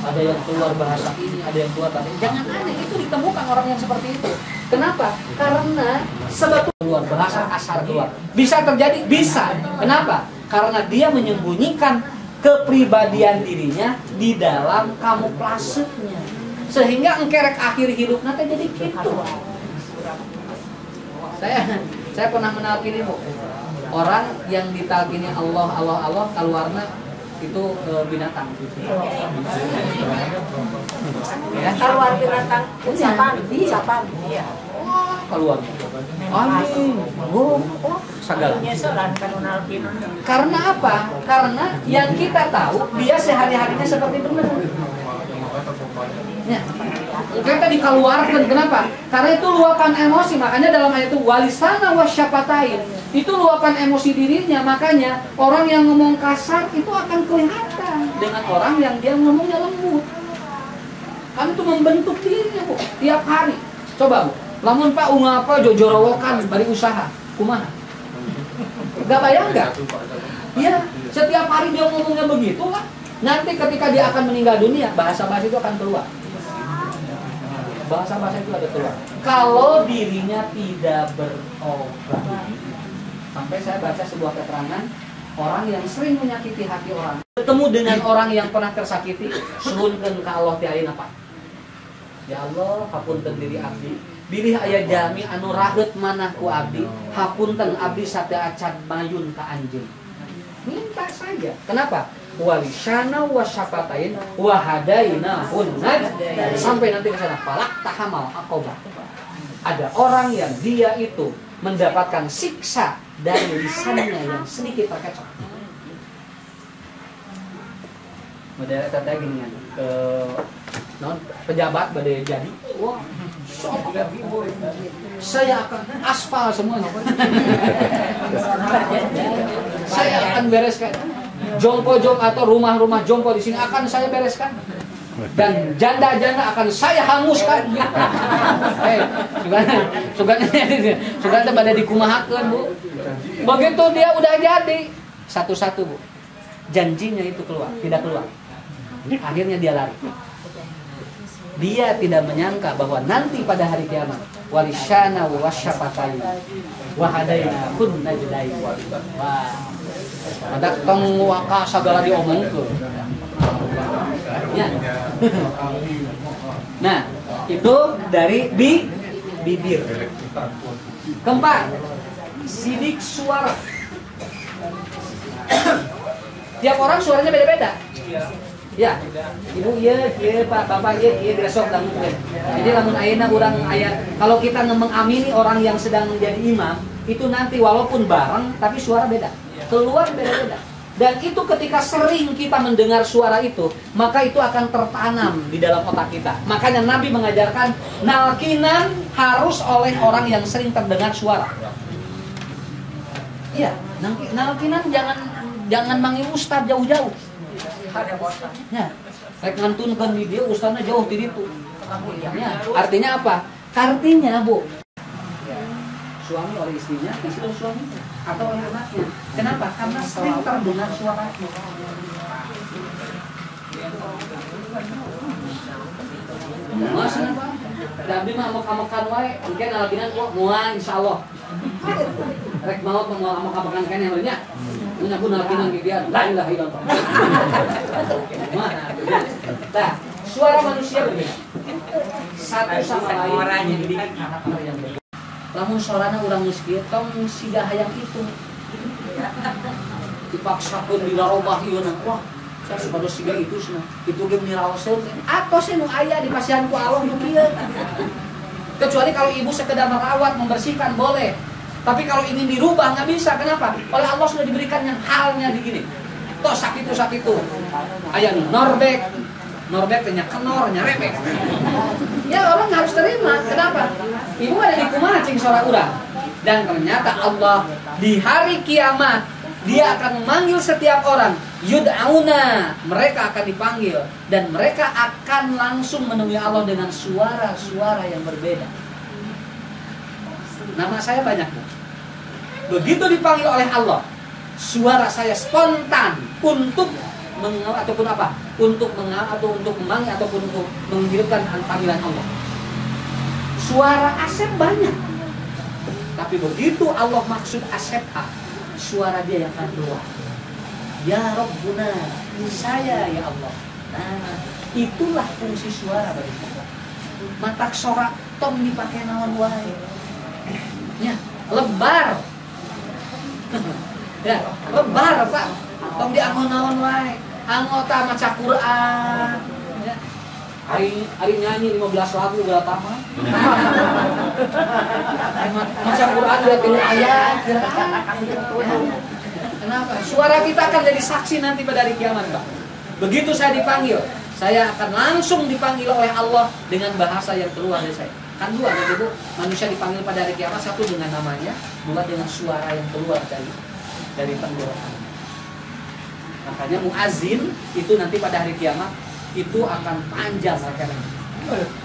Ada yang keluar bahasa ini, ada yang keluar bahasa ini. Jangan aneh, itu ditemukan orang yang seperti itu. Kenapa? Karena sebetulnya keluar bahasa kasar keluar. Bisa terjadi? Bisa. Kenapa? Karena dia menyembunyikan kepribadian dirinya di dalam kamuflasenya. Sehingga engkerek akhir hidup nanti jadi gitu. Saya pernah menalkini Bu. Orang yang ditalkini Allah keluarnya itu binatang. Ya, keluar binatang ucapan. Iya. Keluar. Amin. Segala. Karena apa? Karena yang kita tahu dia sehari-harinya seperti benar. Ya. Kita dikeluarkan. Kenapa? Karena itu luapan emosi. Makanya dalam ayat itu walisana wasyafatain. Itu luapan emosi dirinya. Makanya orang yang ngomong kasar itu akan kelihatan dengan orang yang dia ngomongnya lembut. Kan itu membentuk dirinya Bu tiap hari. Coba Bu, lamun Pak apa jojorowokan bari usaha, kumaha? Gak bayang gak? Iya, setiap hari dia ngomongnya begitu lah. Nanti ketika dia akan meninggal dunia, bahasa-bahasa itu akan keluar. Bahasa-bahasa itu ada keluar. Kalau dirinya tidak berobat. Sampai saya baca sebuah keterangan orang yang sering menyakiti hati orang. Bertemu dengan orang yang pernah tersakiti, suhunkeun ka Allah ti ayeuna Pak. Ya Allah, hapunten diri abdi. Bilih aya jami anu raheut manah ku abdi. Hapunten abdi sateu acan mayun ka anjeun. Minta saja. Kenapa? Walisana wasyafatain wahadainahun najdain. Sampai nanti ke sana falak tahamal aqobah. Ada orang yang dia itu mendapatkan siksa dari lisannya yang sedikit terkecoh. Model tadi gini kan, pejabat badai jadi, wah, saya akan aspal semuanya. Saya akan bereskan jongko-jongko atau rumah-rumah jongko di sini akan saya bereskan. Dan janda-janda akan saya hanguskan. Sugana pada dikumahakeun Bu. Begitu dia udah jadi satu-satu Bu. Janjinya itu keluar, tidak keluar. Akhirnya dia lari. Dia tidak menyangka bahwa nanti pada hari kiamat walisyana wasyafatain wahadaina kun najdain. Wah. Ada tong waka sagala diomongkeun. Ya. Nah, itu dari bibir. Keempat, sidik suara. Tiap orang suaranya beda-beda. Ya, ibu iya, pak, bapak iya, besok dangu. Jadi lamun ayeuna urang aya, kalau kita mengamini orang yang sedang menjadi imam, itu nanti walaupun bareng tapi suara beda, keluar beda-beda. Dan itu ketika sering kita mendengar suara itu, maka itu akan tertanam di dalam otak kita. Makanya Nabi mengajarkan nalkinan harus oleh orang yang sering terdengar suara. Iya, nalkinan jangan manggil ustaz jauh-jauh. Ya, rek ngantunkeun di dia ustazna jauh di ditu. Ya, artinya apa? Artinya, Bu, suami oleh istrinya, istri oleh suaminya, atau oleh anaknya. Kenapa? Karena sering terdengar suara. Masih apa? Tapi mah amek-amekan wae, mungkin alabinan kok moal insyaallah. Rek maot moal amek-amekan kene nya. Nya pun alabinan ge dia, la ilaha illallah. Nah, suara manusia berbeda. Satu sama lain memiliki karakter yang berbeda. Lamun suarana urang geus kieu tong siga hayang itu. Dipaksakeun dirarobah ieu na. Wah, saya suka siga itu cenah. Itu ge niraoseun. Atos nu aya dipasihan ku Allah nu kieu. Kecuali kalau ibu sekedar merawat, membersihkan boleh. Tapi kalau ingin dirubah nggak bisa. Kenapa? Oleh Allah sudah diberikan yang halnya begini. Toh sakitu. Aya Norbek nya kenor nya rebek. Ya orang harus terima. Kenapa? Ibu ada di kumaha cing suara urang. Dan ternyata Allah di hari kiamat dia akan memanggil setiap orang. Yud'auna, mereka akan dipanggil dan mereka akan langsung menemui Allah dengan suara-suara yang berbeda. Nama saya banyak, Bu. Begitu dipanggil oleh Allah, suara saya spontan untuk ataupun apa? Untuk memanggil ataupun untuk menghidupkan panggilan Allah. Suara Asep banyak. Tapi begitu Allah maksud Asep A, suara dia yang akan keluar. Ya Rabbuna, saya ya Allah. Nah, itulah fungsi suara bagi kita. Matak sorak tong dipakai naon wae. Ya, lebar. Ya, lebar Pak. Tong diangon naon wae. Anggota maca Quran. Ya. Hari nyanyi 15 lagu berapa mah? Maca Quran 20 ayat. Kenapa? Suara kita akan jadi saksi nanti pada hari kiamat, Pak. Begitu saya dipanggil, saya akan langsung dipanggil oleh Allah dengan bahasa yang keluar dari saya. Kan dua gitu, Bu. Manusia dipanggil pada hari kiamat, satu dengan namanya, dua dengan suara yang keluar dari tenggorokan. Makanya muazin itu nanti pada hari kiamat itu akan panjang akhirnya.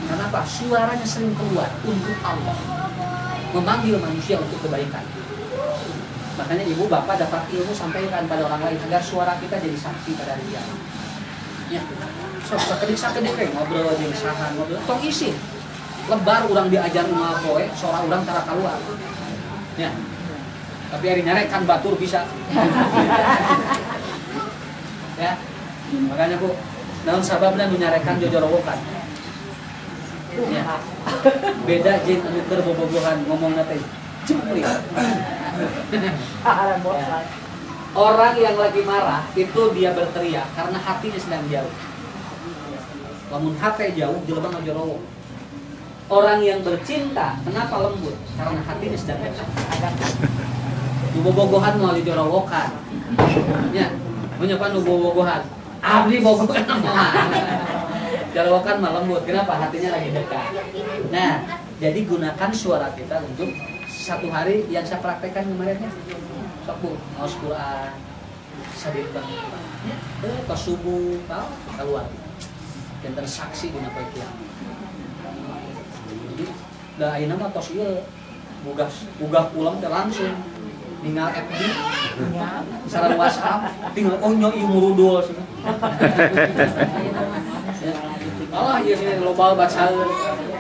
Kenapa? Suaranya sering keluar untuk Allah, memanggil manusia untuk kebaikan. Makanya ibu bapak dapat ilmu sampaikan pada orang lain agar suara kita jadi saksi pada hari kiamat. Ya, sok sakedik ngobrol jeung saha ngobrol tong isi. Lebar urang diajar moal poe, suara urang tara kaluar. Ya. Tapi hari nyarekan batur bisa. Ya. Makanya Bu, naon sababna nu nyarekan jojorowokan. Ya. Beda jeung anu keur bobogohan ngomongna teh jemplit. Orang yang lagi marah itu dia berteriak karena hatinya sedang jauh. Lamun hati jauh, jelema ngajorowo. Orang yang bercinta, kenapa lembut? Karena hatinya sedang dekat. Bobogohan mau dijorowokan. Ya, menyepan bobogohan. Abdi bobogohan mah. Jorowokan mah lembut. Kenapa? Hatinya lagi dekat. Nah, jadi gunakan suara kita untuk satu hari yang saya praktekkan kemarinnya. Sok Bu, ngaos Quran, sadit banget. Pas subuh, tahu keluar. Dan tersaksi dina poe kiamat. Jadi, da ayeuna mah tos ieu gugah ulang teh langsung ninggal FB. Saran WhatsApp, tinggal nyo ieu murudul sih. Allah ieu sih loba bacaeun.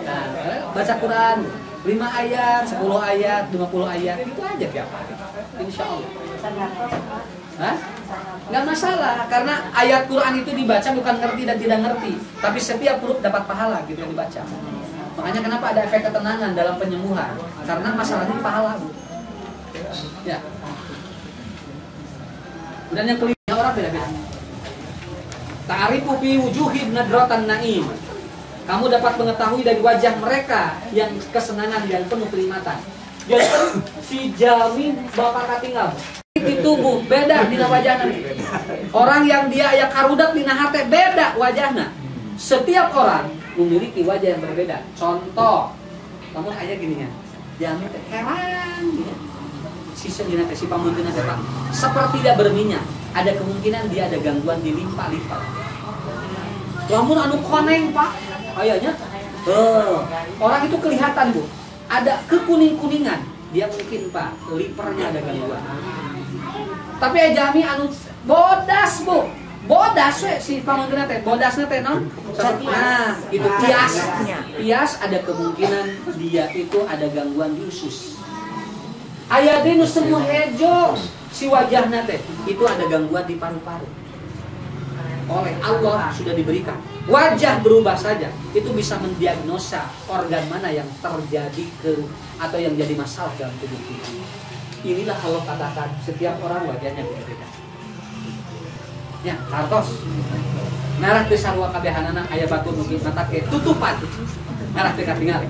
Nah, baca Quran 5 ayat, 10 ayat, 50 ayat, itu aja tiap hari. Insya Allah. Hah? Nggak masalah, karena ayat Quran itu dibaca bukan ngerti dan tidak ngerti, tapi setiap huruf dapat pahala gitu yang dibaca. Makanya kenapa ada efek ketenangan dalam penyembuhan? Karena masalahnya pahala, Bu. Ya. Dan yang kelima orang beda-beda. Ta'rifu fi wujuhihim nadratan na'im. Kamu dapat mengetahui dari wajah mereka yang kesenangan dan penuh kenikmatan. Jadi si Jami bapak katinggal. Itu Bu, beda dina wajahna. Orang yang dia aya karudat dina hate beda wajahna. Setiap orang memiliki wajah yang berbeda. Contoh, namun aya gini ya. Jami teh heran ya. Si sedina teh si pamunteuna teh Pak, seperti dia berminyak. Ada kemungkinan dia ada gangguan di limpa-limpa. Lamun anu koneng Pak, kayaknya orang itu kelihatan Bu, ada kekuning-kuningan. Dia mungkin Pak, lipernya ada gangguan. Tapi Jami anu bodas Bu, bodas we si pamunteuna teh, bodasna teh non. Nah, itu pias ada kemungkinan dia itu ada gangguan di usus. Aya deui nu semu hejo si wajahna teh, itu ada gangguan di paru-paru. Oleh Allah sudah diberikan wajah berubah saja itu bisa mendiagnosa organ mana yang terjadi atau yang jadi masalah dalam tubuh kita. Inilah Allah katakan setiap orang wajahnya berbeda. Ya, kartos merah teh sarua kabehanana aya batu nugi mata ke tutupan. Merah teh katingali.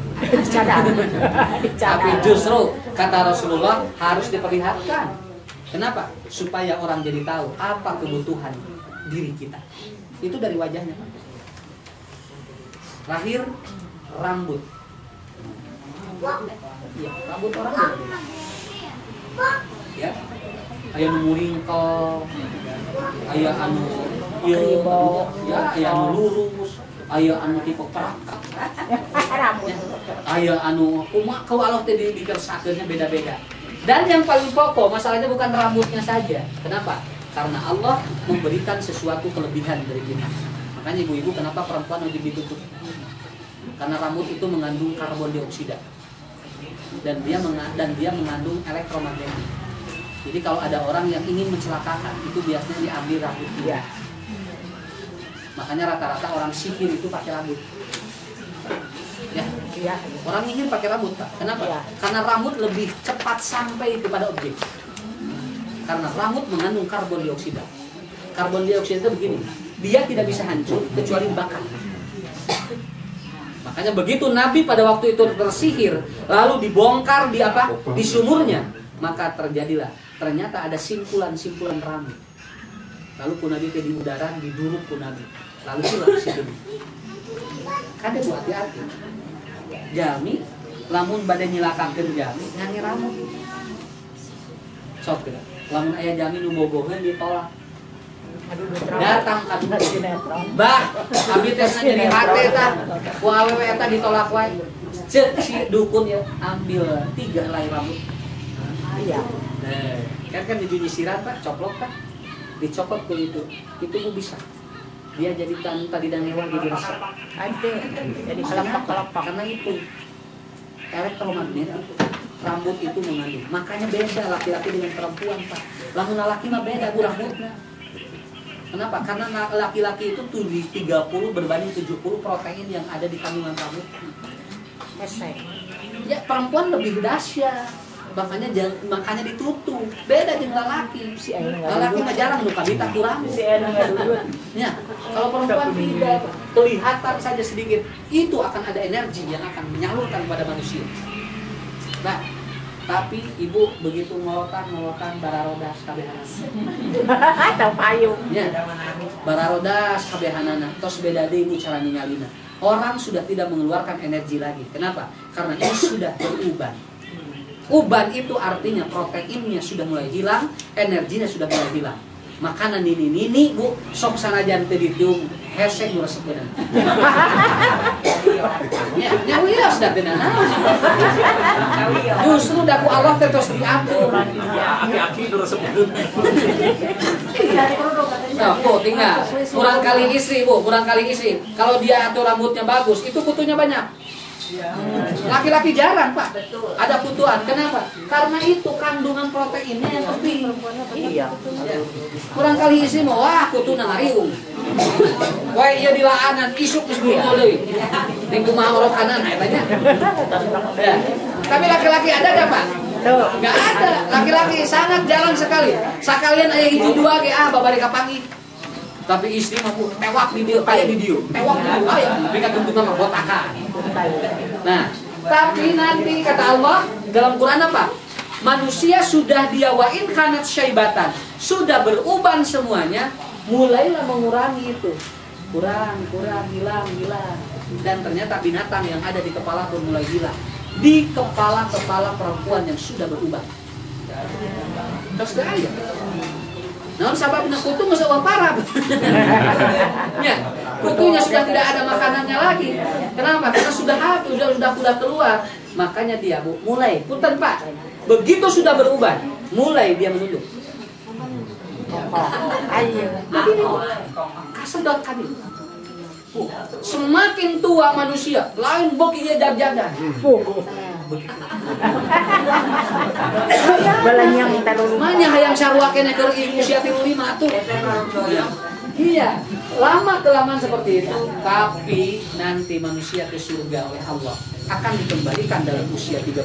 Tapi justru kata Rasulullah harus diperlihatkan. Kenapa? Supaya orang jadi tahu apa kebutuhan diri kita. Itu dari wajahnya, Pak. Terakhir, rambut. Ya, rambut orang beda. Ya. Aya nu muringkel, aya anu ieu, ya, aya anu lurus, aya anu tipe perakat. Aya anu kumaha ku Allah teh dikersakeunnya beda-beda. Dan yang paling pokok masalahnya bukan rambutnya saja. Kenapa? Karena Allah memberikan sesuatu kelebihan dari kita. Makanya ibu-ibu kenapa perempuan wajib ditutup? Karena rambut itu mengandung karbon dioksida. Dan dia mengandung elektromagnetik. Jadi kalau ada orang yang ingin mencelakakan, itu biasanya diambil rambut dia. Makanya rata-rata orang sihir itu pakai rambut. Ya, orang ingin pakai rambut, Pak. Kenapa? Ya. Karena rambut lebih cepat sampai kepada objek. Karena rambut mengandung karbon dioksida. Karbon dioksida itu begini, dia tidak bisa hancur kecuali dibakar. Makanya begitu Nabi pada waktu itu tersihir, lalu dibongkar di sumurnya, maka terjadilah ternyata ada simpulan-simpulan rambut. Lalu pun Nabi di udara diduruk pun Nabi. Lalu silah situ. Kan itu hati-hati. Jami, lamun badai nyilakakeun Jami, nyanyi rambut. Sok kira. Lamun aya Jami nu bogoheun ditolak. Datang ka sinetron. Bah, abdi teh jadi hate tah. Ku awewe eta ditolak wae. Ceuk si dukun ya ambil 3 helai rambut. Iya. Nah, kan di nyisiran Pak, coplok Pak. Dicopot ku itu Bu bisa. Dia jadi tadi dan hewan jadi resep. Ada. Jadi kelompok-kelompok. Karena itu elektromagnetik rambut itu mengandung. Makanya beda laki-laki dengan perempuan Pak. Lamun laki mah beda Bu rambutnya. Kenapa? Karena laki-laki itu 30 berbanding 70 protein yang ada di kandungan rambut. Ya perempuan lebih dahsyat. Makanya ditutup. Beda dengan lelaki. Lelaki mah jarang nu kabita kurang. Ya, kalau perempuan tidak kelihatan saja sedikit, itu akan ada energi yang akan menyalurkan kepada manusia. Nah, tapi ibu begitu ngolotan bararodas kabehanana. Atau payung. Ya, bararodas kabehanana. Tos beda deui ibu cara ningalina. Orang sudah tidak mengeluarkan energi lagi. Kenapa? Karena ini sudah beruban. Uban itu artinya proteinnya sudah mulai hilang, energinya sudah mulai hilang. Makanan ini Bu, sok sanajan teu ditium hese nu resep beunang. Nya wios da teu naon. Justru da ku Allah teh tos diatur. Aki-aki nu resep beunang. Nah, Bu, tinggal kurang kali istri Bu, kurang kali istri. Kalau dia atur rambutnya bagus, itu kutunya banyak. Laki-laki jarang Pak, ada kutuan. Kenapa? Karena itu kandungan proteinnya yang lebih. Iya. Kurang kali isi mau wah kutu nangariung. Wah iya dilaanan isuk geus bingung deui. Ning kumaha orokanan tanya. Ya. Tapi laki-laki ada enggak, Pak? Enggak ada. Laki-laki sangat jarang sekali. Sakalian aya hiji dua ge babari kapangi. Tapi istri mah tewak di dieu, aya di dieu. Tewak di dieu aya, mereka bentukna mah botakan. Nah, tapi nanti kata Allah dalam Quran apa? Manusia sudah diawain kanat syaibatan, sudah beruban semuanya, mulailah mengurangi itu. Kurang, hilang. Dan ternyata binatang yang ada di kepala pun mulai hilang. Di kepala-kepala perempuan yang sudah beruban. Terus aja. Nah, sababnya kutu nggak usah parah. Ya, kutunya sudah tidak ada makanannya lagi. Kenapa? Karena sudah habis, sudah keluar. Makanya dia mulai, punten Pak. Begitu sudah beruban, mulai dia menunduk. Begini Bu, kasedot kami. Semakin tua manusia, lain bokinya jag-jagan. Manya hayang sarua kene keur usia 35 tuh. Iya, lama kelamaan seperti itu, tapi nanti manusia ke surga oleh Allah akan dikembalikan dalam usia 35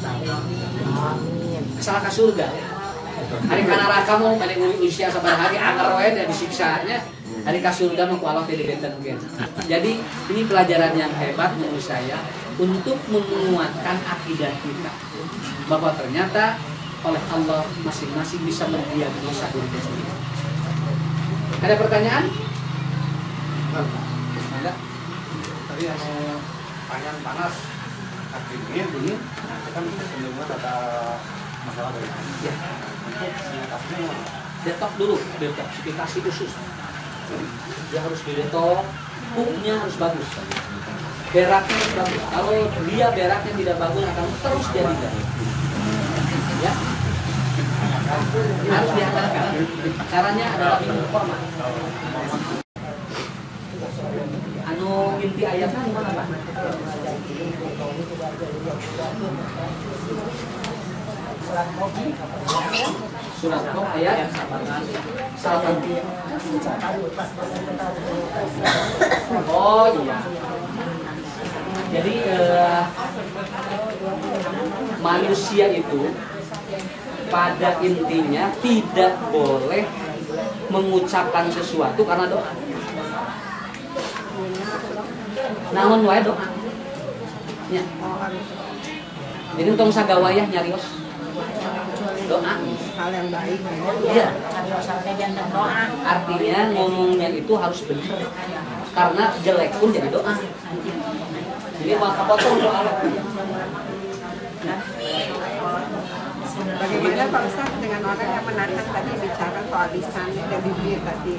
tahun. Asal ke surga. Hari kana neraka mau meneng usia sabaraha ge anger wae dan disiksanya. Hari ka surga mah ku Allah teh dibenten oge. Jadi ini pelajaran yang hebat menurut saya untuk menguatkan akidah kita bahwa ternyata oleh Allah masing-masing bisa mendiagnosa diri sendiri. Ada pertanyaan? Ada. Tadi panjang panas, kaki dingin, kan cenderungan ada masalah dari itu. Ya. Mengatasinya gimana? Detok dulu, detoksifikasi khusus. Dia harus didetok, pupnya harus bagus. Beraknya harus bagus. Kalau dia beraknya tidak bagus akan terus jadi gatal. Ya. Harus dihantarkan. Caranya adalah minum kurma. Anu inti ayatnya gimana Pak? Surat Qaf ayat 1. Oh iya. Jadi manusia itu pada intinya tidak boleh mengucapkan sesuatu karena doa. Naon wae doa. Ya. Jadi tong sagawayah nyarios doa. Hal yang baik. Iya. Artinya ngomongnya itu harus benar. Karena jelek pun jadi doa. Jadi maka potong doa. Bagaimana Pak Ustaz dengan orang yang menahan tadi bicara soal lisan dan bibir tadi?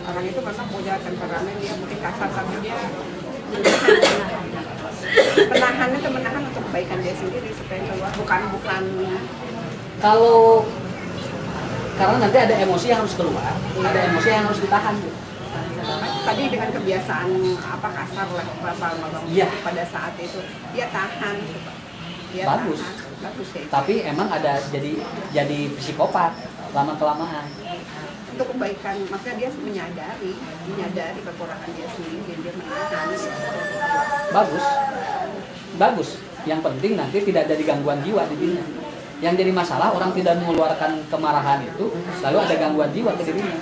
Orang itu memang punya temperamen dia mungkin kasar tapi dia menahan untuk kebaikan dia sendiri supaya keluar bukan kalau karena nanti ada emosi yang harus keluar, ada emosi yang harus ditahan. Tadi dengan kebiasaan kasar lah ya. Pada saat itu dia tahan. Dia bagus. Tahan. Bagus ya. Tapi emang ada jadi psikopat lama kelamaan. Untuk kebaikan, maksudnya dia menyadari kekurangan dia sendiri, dia menahan. Bagus. Yang penting nanti tidak ada gangguan jiwa di dirinya. Yang jadi masalah orang tidak mengeluarkan kemarahan itu, lalu ada gangguan jiwa ke dirinya.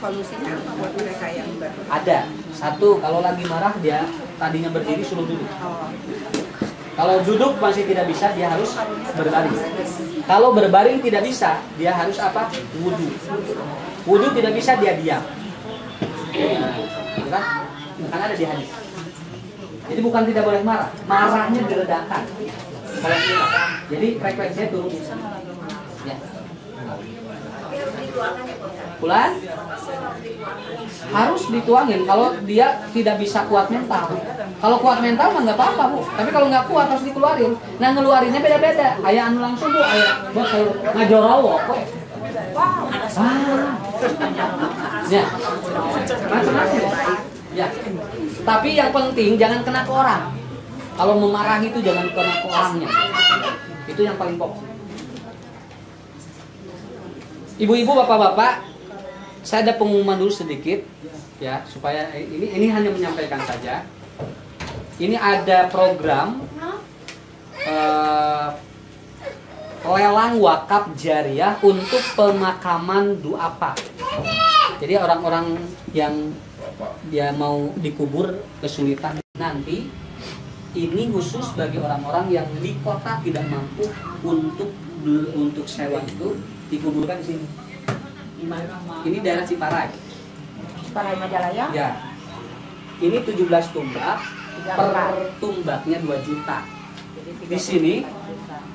Solusinya apa buat mereka yang baru? Ada. Satu, kalau lagi marah dia tadinya berdiri suruh duduk. Kalau duduk masih tidak bisa, dia harus berbaring. Kalau berbaring tidak bisa, dia harus apa? Wudu. Wudu tidak bisa, dia diam. Bukan? Bukan ada di hadis. Jadi bukan tidak boleh marah, marahnya diredakan. Kalau kita, jadi frekuensinya turun. Ya. Pulang harus dituangin. Kalau dia tidak bisa kuat mental. Kalau kuat mental mah nggak apa-apa Bu. Tapi kalau nggak kuat harus dikeluarin. Nah ngeluarinnya beda-beda. Aya anu langsung Bu, aya buat saya ngajorowo. Ya. Macam-macam. Ya. Tapi yang penting jangan kena ke orang. Kalau memarahi itu jangan kena ke orangnya. Itu yang paling pokok. Ibu-ibu, bapak-bapak, saya ada pengumuman dulu sedikit ya, supaya ini hanya menyampaikan saja. Ini ada program lelang wakaf jariah untuk pemakaman duafa. Jadi orang-orang yang dia mau dikubur kesulitan nanti, ini khusus bagi orang-orang yang di kota tidak mampu untuk sewa itu, dikuburkan di sini. Ini daerah Ciparai. Ciparai Majalaya? Ya. Ini 17 tumbak, per tumbaknya 2 juta. Di sini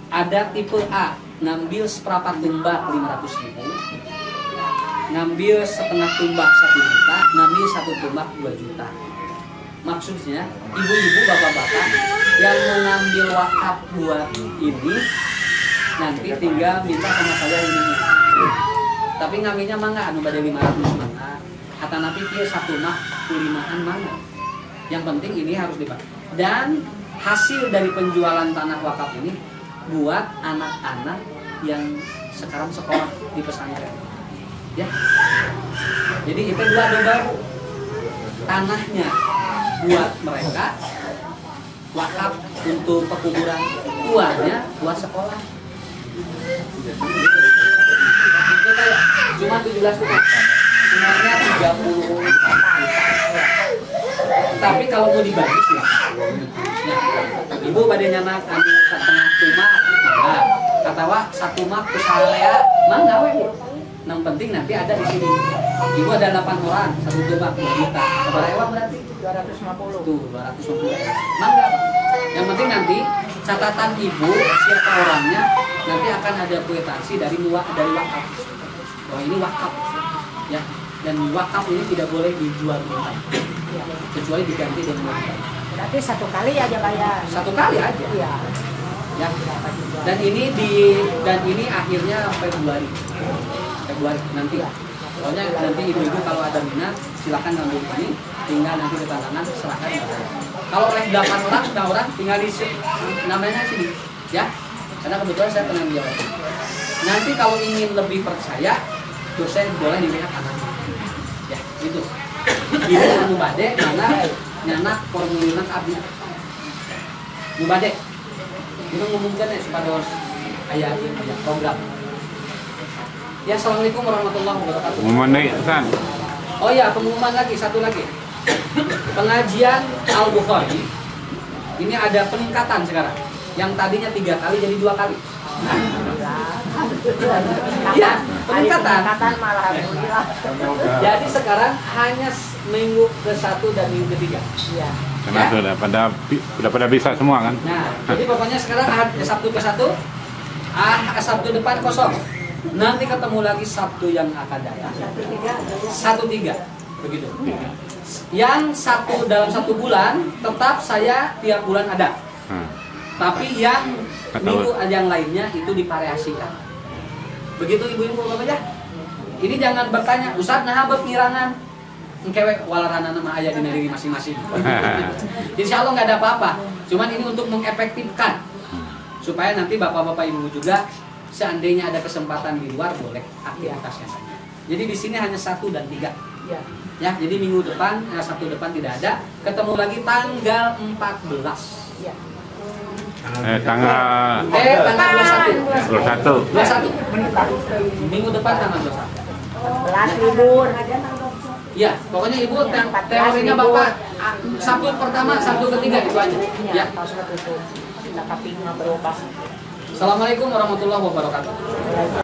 ada tipe A, ngambil seperempat tumbak 500.000, ngambil setengah tumbak 1 juta, ngambil 1 tumbak 2 juta. Maksudnya ibu-ibu, bapak-bapak yang mengambil wakaf buat ini nanti tinggal minta sama saya ini. Tapi ngambilnya mangga anu bade 500 mangga. Kata nabi dia 1 mak 5-an mangga. Yang penting ini harus dipakai. Dan hasil dari penjualan tanah wakaf ini buat anak-anak yang sekarang sekolah di pesantren. Ya. Jadi itu 2 baru. Tanahnya buat mereka wakaf untuk pekuburan, uangnya buat sekolah. Itu kayak cuma 17 juta, sebenarnya 30. Tapi kalau mau dibagi sih, ya, ibu badannya nak anu setengah tumak, nah, katawa 1 mak kusalea, mangga we. Yang penting nanti ada di sini. Ibu ada 8 orang, 1 tumak 2 juta. Seberapa berarti? 250. Tuh, 250. Mangga. Yang penting nanti catatan ibu siapa orangnya, nanti akan ada kwitansi dari wakaf. Wah, ini wakaf. Ya. Dan wakaf ini tidak boleh dijual mentah. Kecuali diganti dengan mentah. Berarti 1 kali aja bayar. 1 kali aja. Iya. Ya. Dan ini akhirnya Februari nanti. Pokoknya nanti ibu-ibu kalau ada minat silakan ngambil ini, tinggal nanti di tangan serahkan. Kalau oleh 8 orang tinggal di namanya sini, ya. Karena kebetulan saya pernah menjawab. Nanti kalau ingin lebih percaya, dosen boleh dilihat anaknya. Ya, itu. Ini anu bade mana nyanak formulirna abdi. Nu bade. Kita ngomongkan ya supaya ayat program. Ya, assalamualaikum warahmatullahi wabarakatuh. Memenuhi Ustaz. Oh ya, pengumuman lagi, satu lagi. Pengajian Al-Bukhari ini ada peningkatan sekarang. Yang tadinya 3 kali jadi 2 kali. Iya, peningkatan. Malah alhamdulillah. Jadi sekarang hanya minggu ke-1 dan minggu ke-3. Iya. Karena sudah pada bisa semua kan? Nah, jadi pokoknya sekarang Sabtu ke-1, Sabtu depan kosong. Nanti ketemu lagi Sabtu yang akan datang. 1-3, begitu. Yang dalam 1 bulan tetap saya tiap bulan ada. Tapi yang minggu yang lainnya itu divariasikan. Begitu ibu-ibu bapak ya. Ini jangan bertanya, Ustaz nah abet ngirangan. Engkewe walarana nama ayah di negeri masing-masing. Insya Allah nggak ada apa-apa. Cuman ini untuk mengefektifkan supaya nanti bapak-bapak ibu juga seandainya ada kesempatan di luar boleh aktivitasnya saja. Jadi di sini hanya 1 dan 3. Iya. Ya, jadi minggu depan, Sabtu depan tidak ada. Ketemu lagi tanggal 14. Iya. Tanggal 21. 21. Minggu depan tanggal 21. 14 libur. Ya, pokoknya ibu teorinya bapak Sabtu pertama, Sabtu ketiga itu aja. Ya. Kita kaping berubah. Assalamualaikum warahmatullahi wabarakatuh.